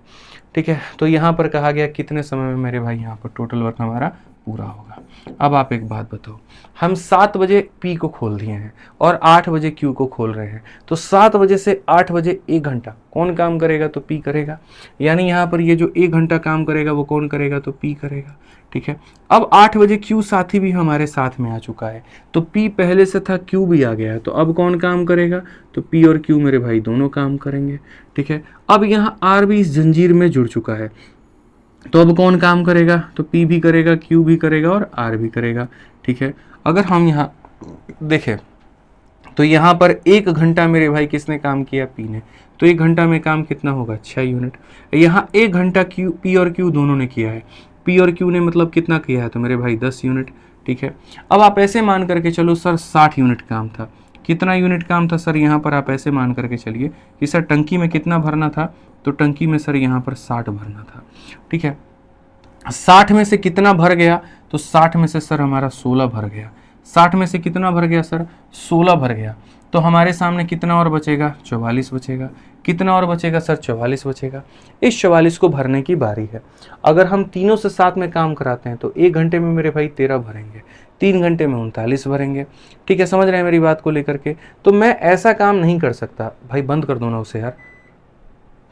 ठीक है। तो यहाँ पर कहा गया कितने समय में मेरे भाई यहाँ पर टोटल वर्क हमारा पूरा होगा। अब आप एक बात बताओ, हम 7 बजे पी को खोल दिए हैं और 8 बजे क्यू को खोल रहे हैं, तो 7 बजे से 8 बजे 1 घंटा कौन काम करेगा, तो पी करेगा। यानी यहाँ पर ये जो 1 घंटा काम करेगा वो कौन करेगा, तो पी करेगा, ठीक है। अब 8 बजे क्यू साथी भी हमारे साथ में आ चुका है, तो पी पहले से था, क्यू भी आ गया है, तो अब कौन काम करेगा, तो पी और क्यू मेरे भाई दोनों काम करेंगे, ठीक है। अब यहाँ आर भी इस जंजीर में जुड़ चुका है, तो अब कौन काम करेगा, तो पी भी करेगा, क्यू भी करेगा और आर भी करेगा, ठीक है। अगर हम यहाँ देखें तो यहाँ पर 1 घंटा मेरे भाई किसने काम किया, पी ने, तो 1 घंटा में काम कितना होगा, 6 यूनिट। यहाँ 1 घंटा क्यू, पी और क्यू दोनों ने किया है, पी और क्यू ने मतलब कितना किया है, तो मेरे भाई 10 यूनिट, ठीक है। अब आप ऐसे मान करके चलो सर 60 यूनिट काम था, कितना यूनिट काम था सर, यहाँ पर आप ऐसे मान करके चलिए कि सर टंकी में कितना भरना था, तो टंकी में सर यहाँ पर 60 भरना था, ठीक है। 60 में से कितना भर गया, तो 60 में से सर हमारा 16 भर गया। 60 में से कितना भर गया सर, 16 भर गया। तो हमारे सामने कितना और बचेगा, 44 बचेगा। कितना और बचेगा सर, 44 बचेगा। इस 44 को भरने की बारी है। अगर हम तीनों से साथ में काम कराते हैं तो 1 घंटे में मेरे भाई 13 भरेंगे, 3 घंटे में 39 भरेंगे, ठीक है। समझ रहे हैं मेरी बात को लेकर के। तो मैं ऐसा काम नहीं कर सकता भाई, बंद कर दो ना उसे यार,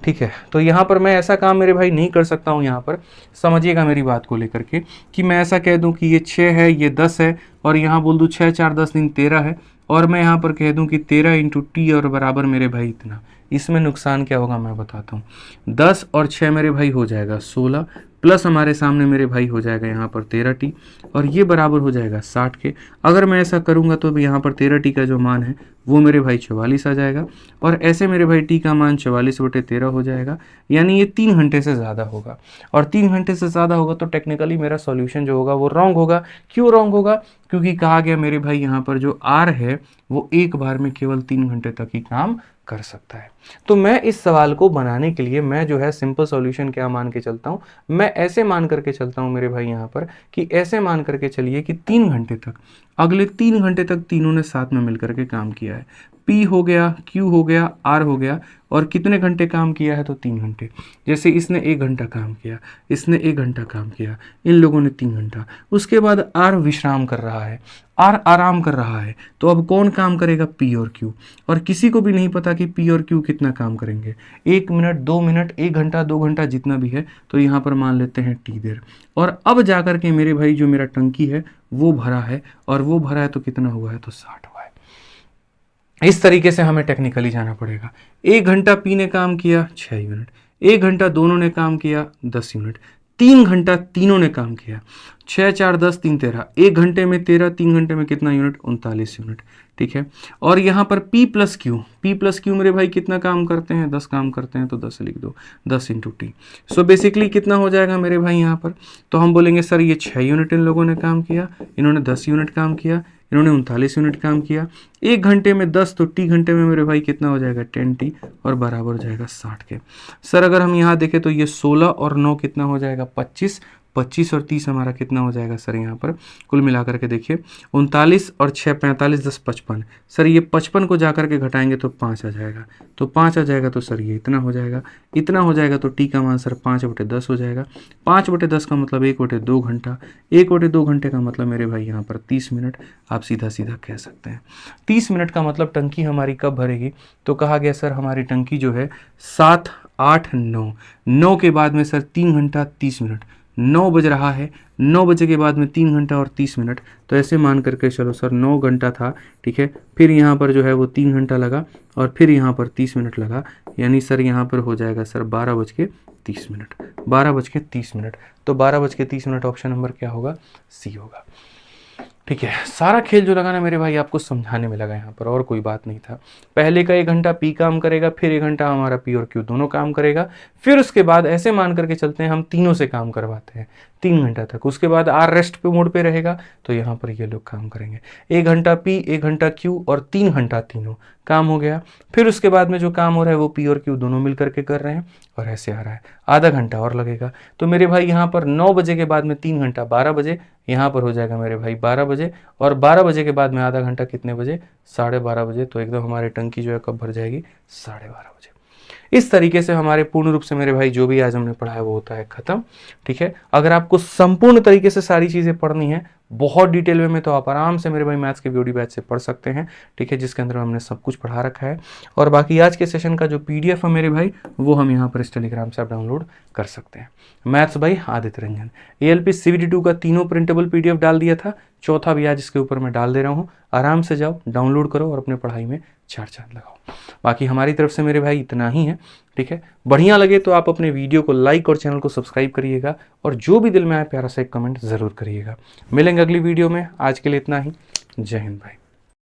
ठीक है। तो यहाँ पर मैं ऐसा काम मेरे भाई नहीं कर सकता हूँ। यहाँ पर समझिएगा मेरी बात को लेकर के कि मैं ऐसा कह दूँ कि ये 6 है, ये 10 है, और यहाँ बोल दूँ 6 4 10 दिन 13 है, और मैं यहाँ पर कह दूँ कि 13 इंटू टी और बराबर मेरे भाई इतना। इसमें नुकसान क्या होगा मैं बताता हूँ। 10 और 6 मेरे भाई हो जाएगा 16, प्लस हमारे सामने मेरे भाई हो जाएगा यहाँ पर 13 टी, और ये बराबर हो जाएगा 60 के। अगर मैं ऐसा करूँगा तो यहाँ पर 13 टी का जो मान है वो मेरे भाई 44 आ जाएगा, और ऐसे मेरे भाई टी का मान 44/13 हो जाएगा। यानी ये 3 घंटे से ज़्यादा होगा, और 3 घंटे से ज़्यादा होगा तो टेक्निकली मेरा सॉल्यूशन जो होगा वो रॉन्ग होगा। क्यों रॉन्ग होगा, क्योंकि कहा गया मेरे भाई यहाँ पर जो आर है वो एक बार में केवल 3 घंटे तक ही काम कर सकता है। तो मैं इस सवाल को बनाने के लिए मैं जो है सिंपल सॉल्यूशन क्या मान के चलता हूँ, मैं ऐसे मान करके चलता हूँ मेरे भाई यहाँ पर कि ऐसे मान करके चलिए कि 3 घंटे तक, अगले 3 घंटे तक तीनों ने साथ में मिलकर के काम किया गया है, P हो गया, Q हो गया, R हो गया, और कितने घंटे काम किया है तो 3 घंटे। जैसे इसने 1 घंटा काम किया, इसने 1 घंटा काम किया, इन लोगों ने 3 घंटा। उसके बाद R विश्राम कर रहा है, R आराम कर रहा है, तो अब कौन काम करेगा? P और Q। और किसी को भी नहीं पता कि P और Q कितना काम करेंगे, 1 मिनट, 2 मिनट, 1 घंटा, 2 घंटा, जितना भी है, तो यहाँ पर मान लेते हैं T देर। और अब जाकर के मेरे भाई जो मेरा टंकी है वो भरा है, और वो भरा है तो कितना हुआ है तो 60 हुआ है। इस तरीके से हमें टेक्निकली जाना पड़ेगा। 1 घंटा P ने काम किया 6 यूनिट, 1 घंटा दोनों ने काम किया 10 यूनिट, 3 घंटा तीनों ने काम किया, 6 4 10 3 13, 1 घंटे में 13, 3 घंटे में कितना यूनिट? 39 यूनिट। ठीक है। और यहाँ पर P प्लस क्यू मेरे भाई कितना काम करते हैं? 10 काम करते हैं, तो 10 लिख दो, 10 इंटू टी। सो बेसिकली कितना हो जाएगा मेरे भाई यहाँ पर? तो हम बोलेंगे सर ये 6 यूनिट इन लोगों ने काम किया, इन्होंने 10 यूनिट काम किया, इन्होंने 39 यूनिट काम किया, 1 घंटे में 10, तो टी घंटे में मेरे भाई कितना हो जाएगा? 10 टी, और बराबर हो जाएगा 60 के। सर अगर हम यहाँ देखें तो ये 16 और 9 कितना हो जाएगा? 25, 25 और 30 हमारा कितना हो जाएगा सर? यहाँ पर कुल मिलाकर के देखिए 39 और 6 45, 10 55। सर ये 55 को जाकर के घटाएंगे तो 5 आ जाएगा, तो 5 आ जाएगा, तो सर ये इतना हो जाएगा, इतना हो जाएगा, तो टी का मान सर 5/10 हो जाएगा। 5/10 का मतलब 1/2 घंटा, 1/2 घंटे का मतलब मेरे भाई यहाँ पर 30 मिनट। आप सीधा सीधा कह सकते हैं 30 मिनट का मतलब टंकी हमारी कब भरेगी? तो कहा गया सर हमारी टंकी जो है 7 8 9, 9 के बाद में सर 3 घंटा 30 मिनट, 9 बज रहा है, 9 बजे के बाद में 3 घंटा और 30 मिनट, तो ऐसे मान करके चलो सर 9 घंटा था। ठीक है, फिर यहाँ पर जो है वो 3 घंटा लगा, और फिर यहाँ पर 30 मिनट लगा, यानी सर यहाँ पर हो जाएगा सर 12:30 मिनट, 12:30 मिनट। तो 12:30 मिनट ऑप्शन नंबर क्या होगा? सी होगा। ठीक है, सारा खेल जो लगाना मेरे भाई आपको समझाने में लगा यहाँ पर, और कोई बात नहीं था। पहले का 1 घंटा पी काम करेगा, फिर 1 घंटा हमारा पी और क्यू दोनों काम करेगा, फिर उसके बाद ऐसे मान करके चलते हैं हम तीनों से काम करवाते हैं 3 घंटा तक। उसके बाद आर रेस्ट पे मोड पे रहेगा, तो यहाँ पर ये लोग काम करेंगे। 1 घंटा पी, 1 घंटा क्यू, और 3 घंटा तीनों काम हो गया। फिर उसके बाद में जो काम हो रहा है वो पी और क्यू दोनों मिल करके कर रहे हैं, और ऐसे आ रहा है। आधा घंटा और लगेगा, तो मेरे भाई यहाँ पर 9 बजे के बाद में 3 घंटा 12 बजे, यहाँ पर हो जाएगा मेरे भाई 12 बजे, और 12 बजे के बाद में आधा घंटा कितने बजे? 12:30 बजे। तो एकदम हमारी टंकी जो है कब भर जाएगी? 12:30 बजे। इस तरीके से हमारे पूर्ण रूप से मेरे भाई जो भी आज हमने पढ़ा है वो होता है खत्म। ठीक है, अगर आपको संपूर्ण तरीके से सारी चीजें पढ़नी है बहुत डिटेल में तो आप आराम से मेरे भाई मैथ्स के वीडियो बैच से पढ़ सकते हैं। ठीक है, जिसके अंदर हमने सब कुछ पढ़ा रखा है, और बाकी आज के सेशन का जो पीडीएफ है मेरे भाई वो हम यहाँ पर इस टेलीग्राम से आप डाउनलोड कर सकते हैं। Maths by Aditya Ranjan, ALP CBT2 का तीनों प्रिंटेबल पीडीएफ डाल दिया था, चौथा भी आज इसके ऊपर मैं डाल दे रहा हूँ। आराम से जाओ, डाउनलोड करो और अपने पढ़ाई में 4 चांद लगाओ। बाकी हमारी तरफ से मेरे भाई इतना ही है। ठीक है, बढ़िया लगे तो आप अपने वीडियो को लाइक और चैनल को सब्सक्राइब करिएगा, और जो भी दिल में आए प्यारा सा एक कमेंट जरूर करिएगा। मिलेंगे अगली वीडियो में, आज के लिए इतना ही। जय हिंद भाई।